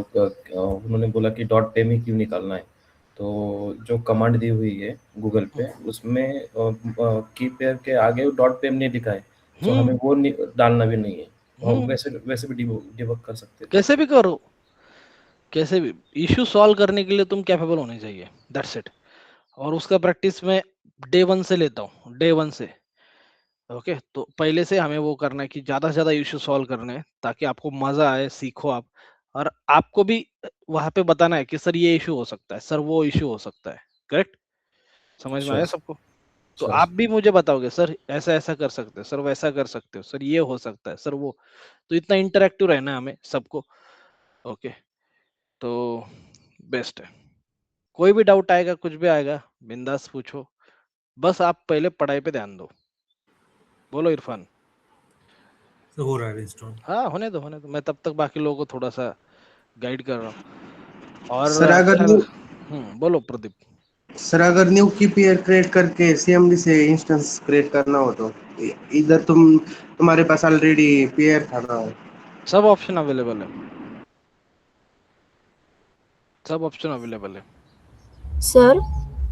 उन्होंने बोला कि डॉट पे में क्यों निकालना है, तो जो कमांड दी हुई है गूगल पे उसमें की पेयर के आगे डॉट पेम नहीं लिखा है, तो हमें वो डालना भी नहीं है। और वैसे वैसे भी डिबग कर सकते हैं। कैसे भी करो, कैसे भी इश्यू सॉल्व करने के लिए तुम कैपेबल होने चाहिए, दैट्स इट। और उसका प्रैक्टिस मैं डे 1 से लेता हूँ, डे 1 से। ओके, तो पहले से हमें वो करना है कि ज्यादा से ज्यादा इश्यू सॉल्व करने हैं, ताकि आपको मजा आए, सीखो आप। और आपको भी वहां पे बताना है कि सर ये इशू हो सकता है, सर वो इशू हो सकता है। करेक्ट, समझ में आया श्योर सबको? तो श्योर आप भी मुझे बताओगे सर ऐसा ऐसा कर सकते हो, सर वैसा कर सकते हो, सर ये हो सकता है, सर वो। तो इतना इंटरेक्टिव रहना है हमें सबको। ओके, तो बेस्ट है। कोई भी डाउट आएगा, कुछ भी आएगा, बिंदास पूछो, बस आप पहले पढ़ाई पे ध्यान दो। बोलो इरफान। तो हो रहा है इंस्टॉल। हाँ होने दो, मैं तब तक बाकी लोगों को थोड़ा सा गाइड कर रहा हूँ। और सर अगर बोलो प्रदीप। सर अगर न्यू की पेयर क्रिएट करके सीएमडी से इंस्टेंस क्रिएट करना हो तो इधर तुम्हारे पास ऑलरेडी पेयर था ना? सब ऑप्शन अवेलेबल है, सब ऑप्शन अवेलेबल है। सर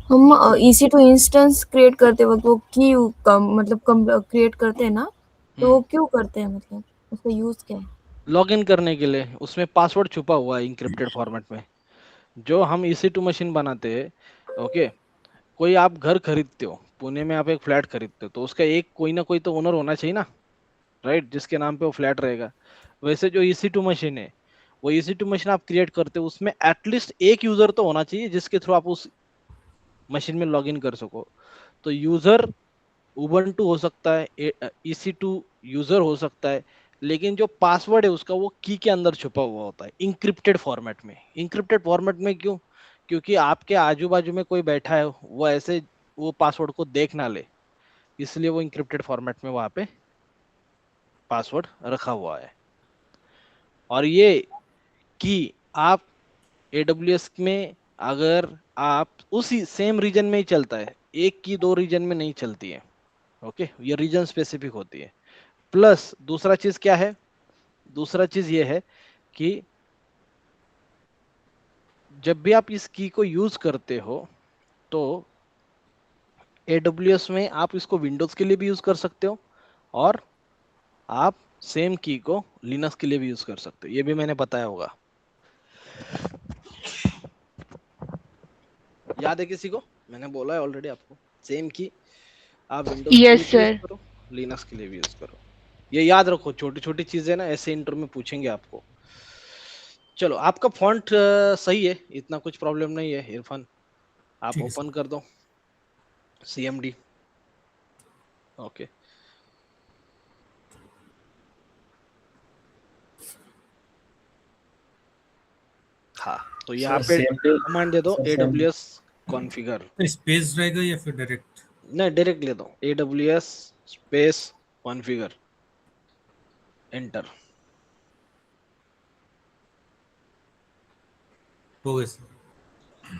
हम EC2 इंस्टेंस क्रिएट करते वक्त वो की मतलब क्रिएट करते हैं ना, तो वो क्यों करते हैं, मतलब उसका यूज क्या है? लॉगिन करने के लिए। उसमें पासवर्ड छुपा हुआ है इंक्रिप्टेड फॉर्मेट में। जो हम EC2 मशीन बनाते हैं, ओके, कोई आप घर खरीदते हो, पुणे में आप एक फ्लैट खरीदते हो, तो उसका एक कोई ना कोई तो ओनर होना चाहिए ना, राइट, जिसके नाम पे वो फ्लैट रहेगा। वैसे जो EC2 मशीन है, वो EC2 मशीन आप क्रिएट करते हो, उसमें एटलीस्ट एक यूजर तो होना चाहिए जिसके थ्रू आप उस मशीन में लॉगिन कर सको। तो यूजर उबंटू हो सकता है, EC2 यूजर हो सकता है, लेकिन जो पासवर्ड है उसका वो की के अंदर छुपा हुआ होता है इंक्रिप्टेड फॉर्मेट में। इंक्रिप्टेड फॉर्मेट में क्यों? क्योंकि आपके आजू बाजू में कोई बैठा है, वो ऐसे वो पासवर्ड को देख ना ले, इसलिए वो इंक्रिप्टेड फॉर्मेट में वहां पे पासवर्ड रखा हुआ है। और ये की आप AWS में अगर आप उसी सेम रीजन में ही चलता है, एक की दो रीजन में नहीं चलती है, ओके, ये रीजन स्पेसिफिक होती है। प्लस दूसरा चीज क्या है, दूसरा चीज ये है कि जब भी आप इस की को यूज करते हो, तो AWS में आप इसको विंडोज के लिए भी यूज कर सकते हो, और आप सेम की को लिनक्स के लिए भी यूज कर सकते हो। ये भी मैंने बताया होगा, याद है किसी को? मैंने बोला है ऑलरेडी आपको, सेम की आप विंडोज के लिए यस भी यूज सर। करो, लिनक्स के लिए भी यूज करो। ये याद रखो, छोटी छोटी चीजें ना ऐसे इंटर में पूछेंगे आपको। चलो, आपका फॉन्ट सही है, इतना कुछ प्रॉब्लम नहीं है इरफान, आप ठीक है ओपन कर दो CMD, ओके। हाँ, तो यहाँ पे कमांड दे दो AWS कॉन्फ़िगर। स्पेस रहेगा या फिर डायरेक्ट? नहीं, डायरेक्ट ले दो, AWS स्पेस कॉन्फ़िगर, एंटर। हो गया सर।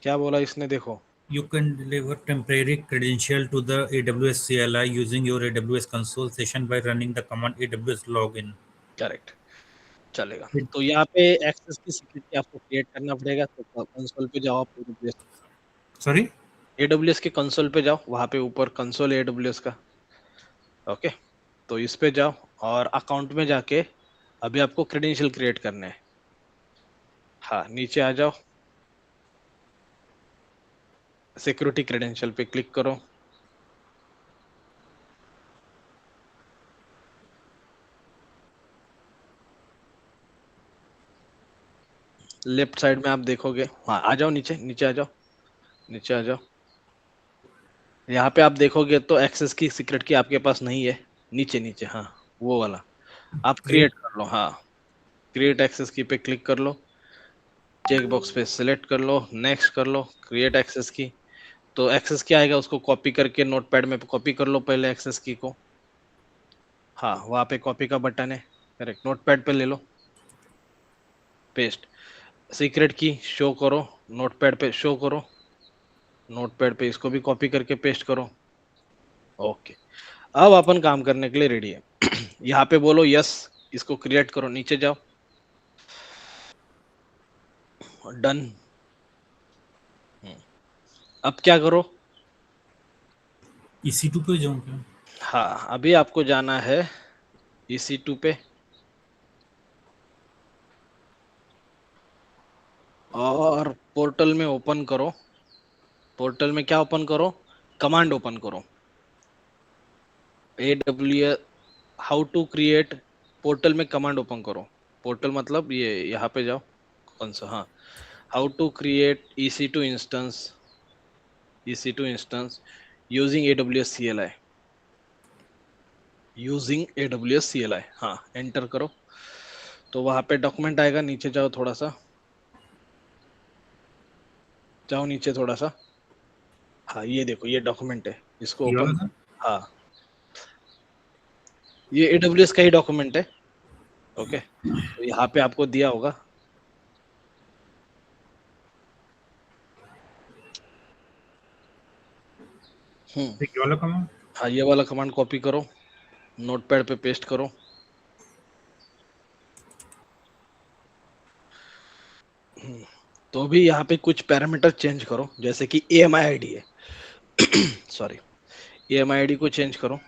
क्या बोला इसने, देखो। You can deliver temporary credential to the AWS CLI using your AWS console session by running the command AWS login. Correct, चलेगा। तो यहाँ पे एक्सेस की सिक्योरिटी आपको क्रिएट करना पड़ेगा, तो कंसोल पे जाओ आप AWS, सॉरी, AWS के कंसोल पे जाओ, वहां पे ऊपर कंसोल है AWS का, ओके। तो इस पे जाओ और अकाउंट में जाके अभी आपको क्रेडेंशियल क्रिएट करने हैं। हाँ, नीचे आ जाओ, सिक्योरिटी क्रेडेंशियल पे क्लिक करो, लेफ्ट साइड में आप देखोगे, हाँ आ जाओ नीचे, नीचे आ जाओ, नीचे आ जाओ। यहाँ पे आप देखोगे तो एक्सेस की सीक्रेट की आपके पास नहीं है, नीचे नीचे, हाँ वो वाला आप क्रिएट कर लो। हाँ, क्रिएट एक्सेस की पे क्लिक कर लो, चेक बॉक्स पे सिलेक्ट कर लो, नेक्स्ट कर लो, क्रिएट एक्सेस की। तो एक्सेस क्या आएगा, उसको कॉपी करके नोटपैड में कॉपी कर लो पहले एक्सेस की को। हाँ, वहां पे कॉपी का बटन है, करेक्ट, नोटपैड पे ले लो, पेस्ट। सीक्रेट की शो करो, नोटपैड पे शो करो, नोटपैड पे इसको भी कॉपी करके पेस्ट करो, ओके। अब अपन काम करने के लिए रेडी है। यहाँ पे बोलो यस, इसको क्रिएट करो, नीचे जाओ, डन। अब क्या करो, EC2 पे जाऊं क्या? हाँ अभी आपको जाना है EC2 पे, और पोर्टल में ओपन करो। पोर्टल में क्या ओपन करो, कमांड ओपन करो, AWS how to create. Portal में कमांड ओपन करो, पोर्टल मतलब ये, यहाँ पे जाओ, कौन सा, हाँ, how to create EC2 instance, EC2 instance using AWS CLI, using AWS CLI, हाँ एंटर करो। तो वहां पे डॉक्यूमेंट आएगा, नीचे जाओ थोड़ा सा, जाओ नीचे थोड़ा सा। हाँ ये देखो ये डॉक्यूमेंट है, इसको ये वाला ओपन। था? हाँ ये AWS का ही डॉक्यूमेंट है। ओके तो यहाँ पे आपको दिया होगा। ये वाला कमांड? हाँ ये वाला कमांड कॉपी करो, नोटपैड पे पेस्ट करो। तो भी यहाँ पे कुछ पैरामीटर चेंज करो, जैसे कि EMI ID है सॉरी, EMI ID को चेंज करो।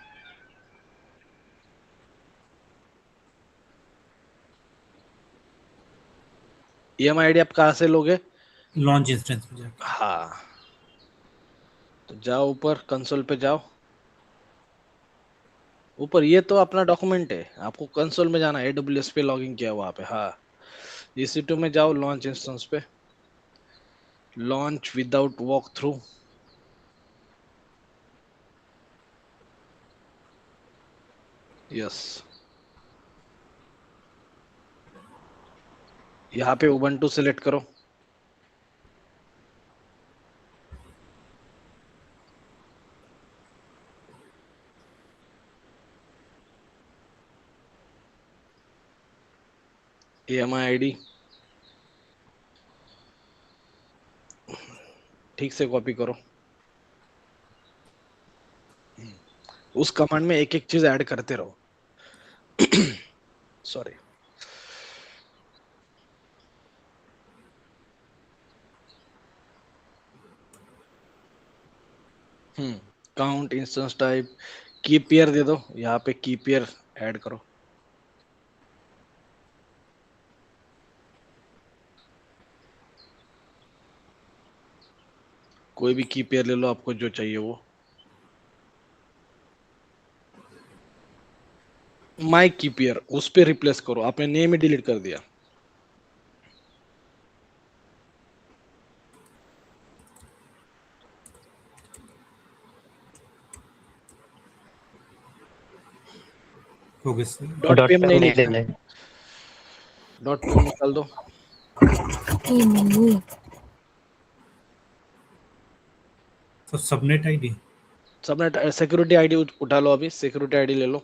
EMI ID आप कहाँ से लोगे? लॉन्च इंस्टेंस पे जाके। हाँ तो जाओ ऊपर कंसोल पे जाओ। ऊपर ये तो अपना डॉक्यूमेंट है, आपको कंसोल में जाना है, AWS पे लॉगिन किया वहां पे। हाँ EC2 में जाओ, लॉन्च इंस्टेंस पे, launch without walk through. Yes यहाँ पे उबंटू सिलेक्ट करो। EMI ID ठीक से कॉपी करो। उस कमांड में एक एक चीज ऐड करते रहो सॉरी। काउंट, इंस्टेंस टाइप, की पेयर दे दो, यहाँ पे की पेयर ऐड करो। कोई भी की पेयर ले लो आपको जो चाहिए वो। माई की पेयर उस पे रिप्लेस करो, आपने नेम ही डिलीट कर दिया। हो गया सर। डॉट पी नहीं लिखना, डॉट पी निकाल दो। तो subnet ID, subnet security ID उठा लो, अभी सिक्योरिटी आईडी ले लो।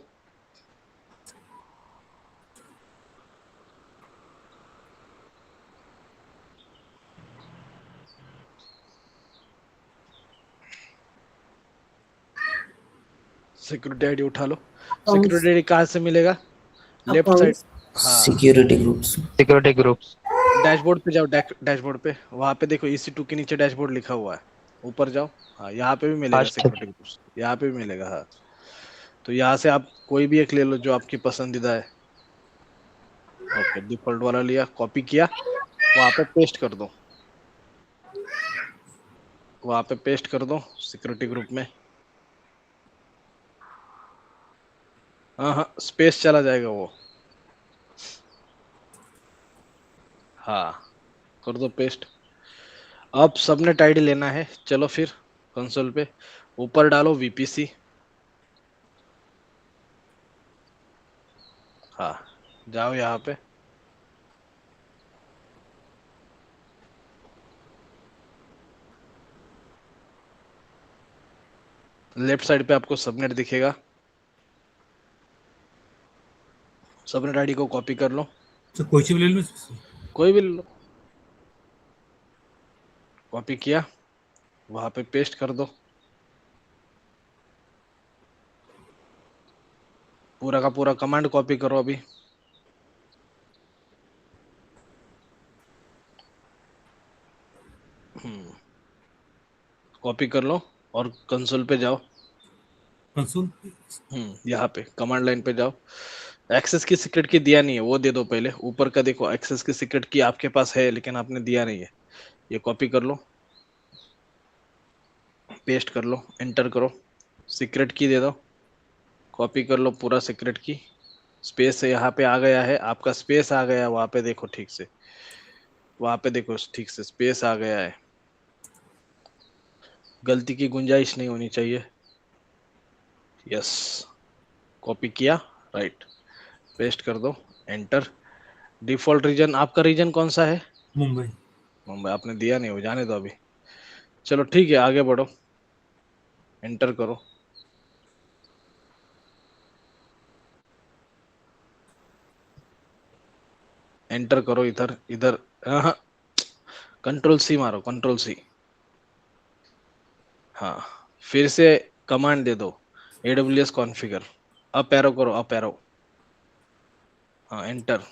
सिक्योरिटी आईडी उठा लो। सिक्योरिटी आईडी कहाँ से मिलेगा? Left side. हाँ सिक्योरिटी ग्रुप्स डैशबोर्ड पे जाओ, डैशबोर्ड पे, वहां पे देखो EC2 के नीचे डैशबोर्ड लिखा हुआ है, ऊपर जाओ। हाँ यहाँ पे भी मिलेगा सिक्योरिटी ग्रुप्स, यहाँ पे भी मिलेगा। हाँ तो यहाँ से आप कोई भी एक ले लो जो आपकी पसंदीदा है। ओके डिफॉल्ट वाला लिया, कॉपी किया, वहां पे पेस्ट कर दो, वहां पे पेस्ट कर दो सिक्योरिटी ग्रुप में। हाँ हाँ स्पेस चला जाएगा वो। हाँ कर दो पेस्ट। अब सबनेट आईडी लेना है, चलो फिर कंसोल पे ऊपर डालो VPC। हाँ जाओ यहाँ पे, लेफ्ट साइड पे आपको सबनेट दिखेगा, सबनेट आईडी को कॉपी कर लो। तो कोई सी भी ले लो इसमें से? कोई भी ले लो, कॉपी किया, वहां पे पेस्ट कर दो। पूरा का पूरा कमांड कॉपी करो अभी। कॉपी कर लो और कंसोल पे जाओ। कंसोल यहाँ पे कमांड लाइन पे जाओ। एक्सेस की सीक्रेट की दिया नहीं है, वो दे दो पहले। ऊपर का देखो, एक्सेस की सीक्रेट की आपके पास है लेकिन आपने दिया नहीं है, ये कॉपी कर लो, पेस्ट कर लो, एंटर करो, सीक्रेट की दे दो, कॉपी कर लो पूरा सीक्रेट की। स्पेस यहाँ पे आ गया है, आपका स्पेस आ गया, वहां पे देखो ठीक से, वहां पे देखो ठीक से स्पेस आ गया है, गलती की गुंजाइश नहीं होनी चाहिए। यस कॉपी किया, राइट, पेस्ट कर दो, एंटर। डिफॉल्ट रीजन, आपका रीजन कौन सा है? मुंबई। मुंबई आपने दिया नहीं हो, जाने दो अभी। चलो ठीक है, आगे बढ़ो, एंटर करो। एंटर करो इधर इधर, कंट्रोल सी मारो, कंट्रोल सी। हाँ, फिर से कमांड दे दो, AWS कॉन्फ़िगर, अप एरो करो, अप एरो। हाँ, एंटर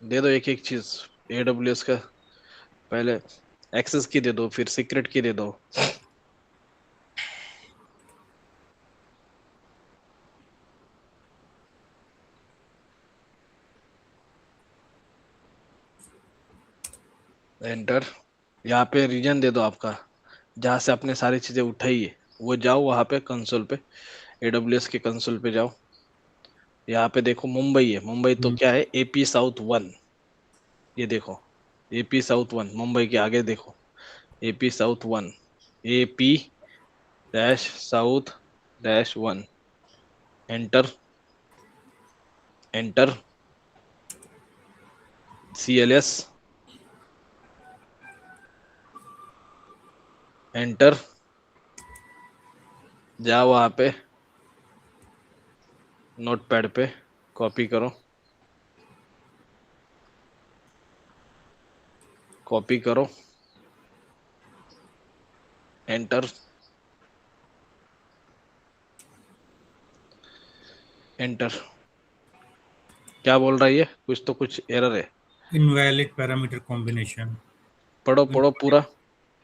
दे दो, एक एक चीज AWS का, पहले एक्सेस की दे दो, फिर सीक्रेट की दे दो। एंटर, यहाँ पे रीजन दे दो आपका, जहां से आपने सारी चीजें उठाई है वो जाओ वहां पे कंसोल पे, AWS के कंसोल पे जाओ। यहाँ पे देखो मुंबई है, मुंबई तो क्या है, AP साउथ 1, ये देखो AP साउथ 1, मुंबई के आगे देखो AP south 1, AP dash south dash 1, enter, enter, CLS, enter, जाओ वहां पे नोटपैड पे, कॉपी करो, कॉपी करो, एंटर, एंटर। क्या बोल रहा है ये, कुछ तो कुछ एरर है। Invalid parameter combination. पढ़ो पढ़ो पूरा,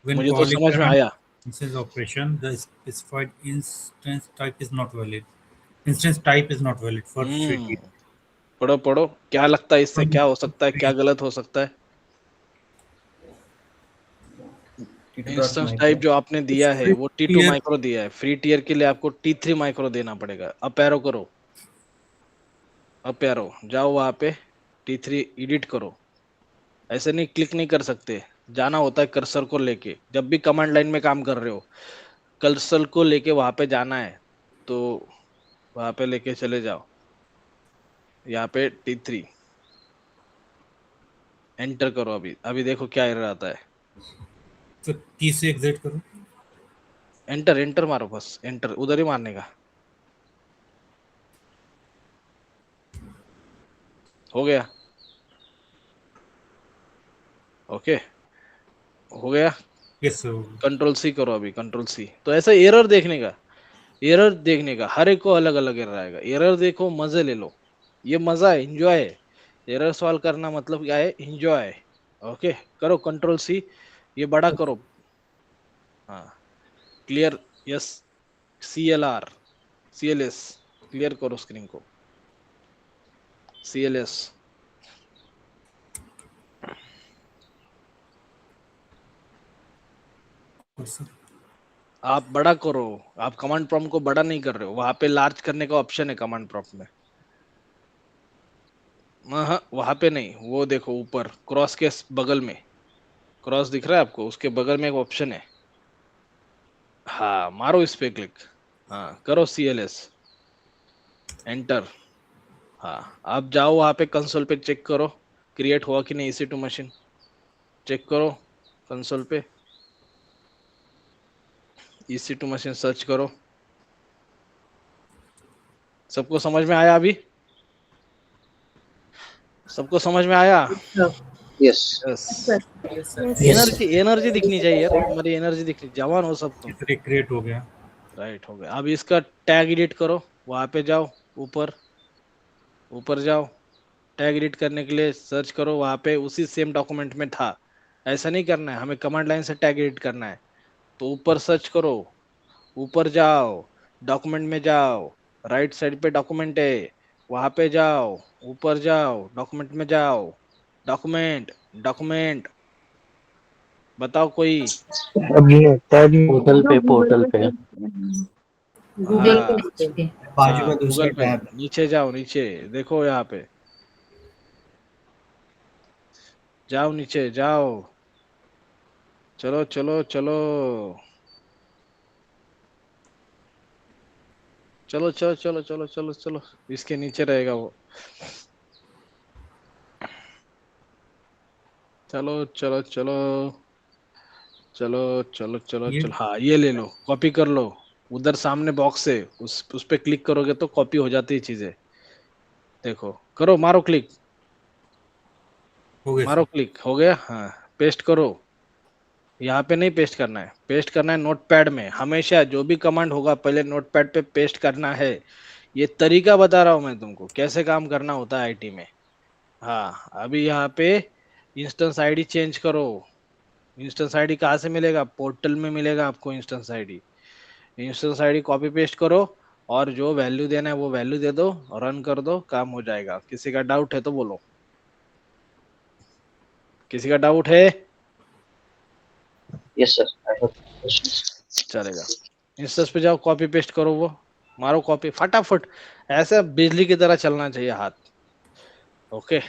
When मुझे तो calling समझ में an आया। instance operation, the specified instance type is not valid. Instance type is not valid for free tier. पढ़ो पढ़ो, क्या लगता है इससे क्या हो सकता है, क्या गलत हो सकता है। इंस्टेंस टाइप जो आपने दिया है वो T2 माइक्रो दिया है, फ्री टियर के लिए आपको T3 माइक्रो देना पड़ेगा। अप एरो करो, अप एरो जाओ वहां पे, T3 एडिट करो। ऐसे नहीं क्लिक नहीं कर सकते, जाना होता है कर्सर को लेके, जब भी कमांड लाइन में काम कर रहे हो कर्सर को लेके वहां पे जाना है, तो वहां पे लेके चले जाओ, यहाँ पे T3 एंटर करो। अभी अभी देखो क्या एरर आता है। तो की से एग्जिट करो, एंटर, एंटर मारो, बस एंटर उधर ही मारने का। हो गया, ओके हो गया। यस कंट्रोल सी करो अभी, कंट्रोल सी। तो ऐसा एरर देखने का, एरर देखने का, हर एक को अलग अलग एरर आएगा। एरर देखो, मजे ले लो, ये मजा है, एंजॉय है। एरर सॉल्व करना मतलब क्या है, एंजॉय। ओके, करो कंट्रोल सी, ये बड़ा करो। हाँ, क्लियर, यस, CLS क्लियर करो स्क्रीन को, CLS। आप बड़ा करो, आप कमांड प्रॉम्प्ट को बड़ा नहीं कर रहे हो, वहां पे लार्ज करने का ऑप्शन है कमांड प्रॉम्प्ट में। हाँ, वहां पे नहीं, वो देखो ऊपर क्रॉस के बगल में, क्रॉस दिख रहा है आपको, उसके बगल में एक ऑप्शन है। हाँ, मारो इस पे क्लिक, हाँ करो CLS, एंटर। हाँ, आप जाओ वहां पे कंसोल पे, चेक करो क्रिएट हुआ कि नहीं EC2 मशीन, चेक करो कंसोल पे, EC2 मशीन सर्च करो। सबको समझ में आया अभी, सबको समझ में आया। यस यस, एनर्जी एनर्जी दिखनी चाहिए यार, तुम्हारी एनर्जी दिखनी, जवान हो सब तुम। क्रिएट हो गया, राइट, हो गया। अब इसका टैग एडिट करो, वहां पे जाओ, ऊपर ऊपर जाओ, टैग एडिट करने के लिए सर्च करो, वहां पे उसी सेम डॉक्यूमेंट में था। ऐसा नहीं करना है, हमें कमांड लाइन से टैग एडिट करना है। तो ऊपर सर्च करो, ऊपर जाओ, डॉक्यूमेंट में जाओ, राइट साइड पे डॉक्यूमेंट है, वहां पे जाओ, ऊपर जाओ, डॉक्यूमेंट में जाओ, डॉक्यूमेंट, डॉक्यूमेंट, बताओ कोई। पोर्टल पे, पोर्टल पे। गूगल हाँ, पे बाजू हाँ में दूसरा गूगल पे, टैब। नीचे जाओ, नीचे देखो, यहाँ पे जाओ, नीचे जाओ, चलो चलो चलो चलो चलो चलो चलो चलो चलो, इसके नीचे रहेगा वो। चलो चलो चलो चलो चलो चलो ये- चलो, हाँ ये ले लो, कॉपी कर लो, उधर सामने बॉक्स है, उस पे क्लिक करोगे तो कॉपी हो जाती है चीजें। देखो, करो, मारो क्लिक, हो गया मारो सर। क्लिक, हो गया। हाँ, पेस्ट करो। यहाँ पे नहीं पेस्ट करना है, पेस्ट करना है नोटपैड में। हमेशा जो भी कमांड होगा पहले नोटपैड पे पेस्ट करना है। ये तरीका बता रहा हूँ मैं तुमको, कैसे काम करना होता है आईटी में। हाँ, अभी यहाँ पे इंस्टेंस आईडी चेंज करो। इंस्टेंस आईडी कहाँ से मिलेगा? पोर्टल में मिलेगा आपको instance ID. Instance ID copy paste करो, और जो वैल्यू देना है वो वैल्यू दे दो, रन कर दो, काम हो जाएगा। किसी का डाउट है तो बोलो। किसी का डाउट है? Yes sir, I have questions. चलेगा, इंस्टेंस पे जाओ, कॉपी पेस्ट करो, वो मारो कॉपी फटाफट। ऐसा बिजली की तरह चलना चाहिए हाथ। ओके,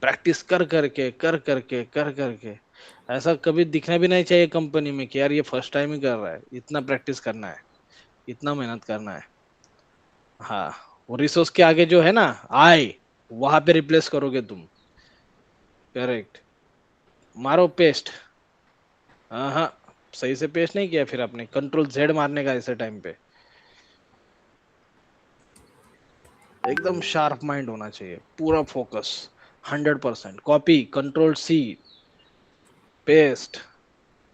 प्रैक्टिस कर करके कर करके कर करके। ऐसा कभी दिखना भी नहीं चाहिए कंपनी में कि यार ये फर्स्ट टाइम ही कर रहा है। इतना प्रैक्टिस करना है, इतना मेहनत करना है। हाँ, वो रिसोर्स के आगे जो है ना आई, वहां पे रिप्लेस करोगे तुम। करेक्ट, मारो पेस्ट। हाँ हाँ, सही से पेस्ट नहीं किया, फिर आपने कंट्रोल जेड मारने का ऐसे टाइम पे। एकदम शार्प माइंड होना चाहिए, पूरा focus, 100%। Copy, control C, paste.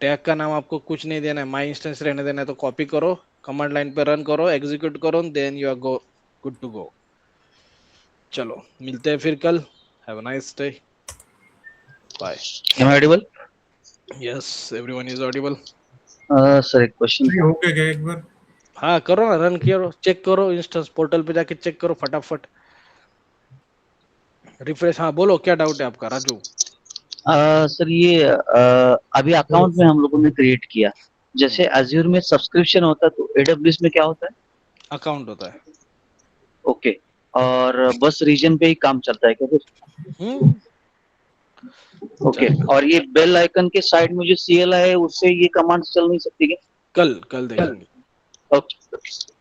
Tag का नाम आपको कुछ नहीं देना है, माई इंस्टेंस रहने देना है। तो कॉपी करो, कमांड लाइन पे रन करो, एग्जीक्यूट करो, then you are go good to go. चलो, मिलते हैं फिर कल। Have a nice day, bye. Am I audible? Yes, everyone is audible. Sir एक क्वेश्चन ये हो क्या गया एक बार? हाँ करो ना, रन करो, चेक करो, इंस्टेंस पोर्टल पे जाके चेक करो फटाफट, रिफ्रेश। हाँ बोलो, क्या डाउट है आपका राजू? सर ये अभी अकाउंट में हम लोगों ने क्रिएट किया, जैसे अज्यूर में सब्सक्रिप्शन होता है तो एडब्ल्यूएस में क्या होता है? अकाउंट होता है। ओके, और बस रीजन पे ही काम चलता है क्या फिर? ओके, और ये बेल आइकन के साइड में जो CLI है उससे ये कमांड चल नहीं सकती क्या? कल देखेंगे। ओके।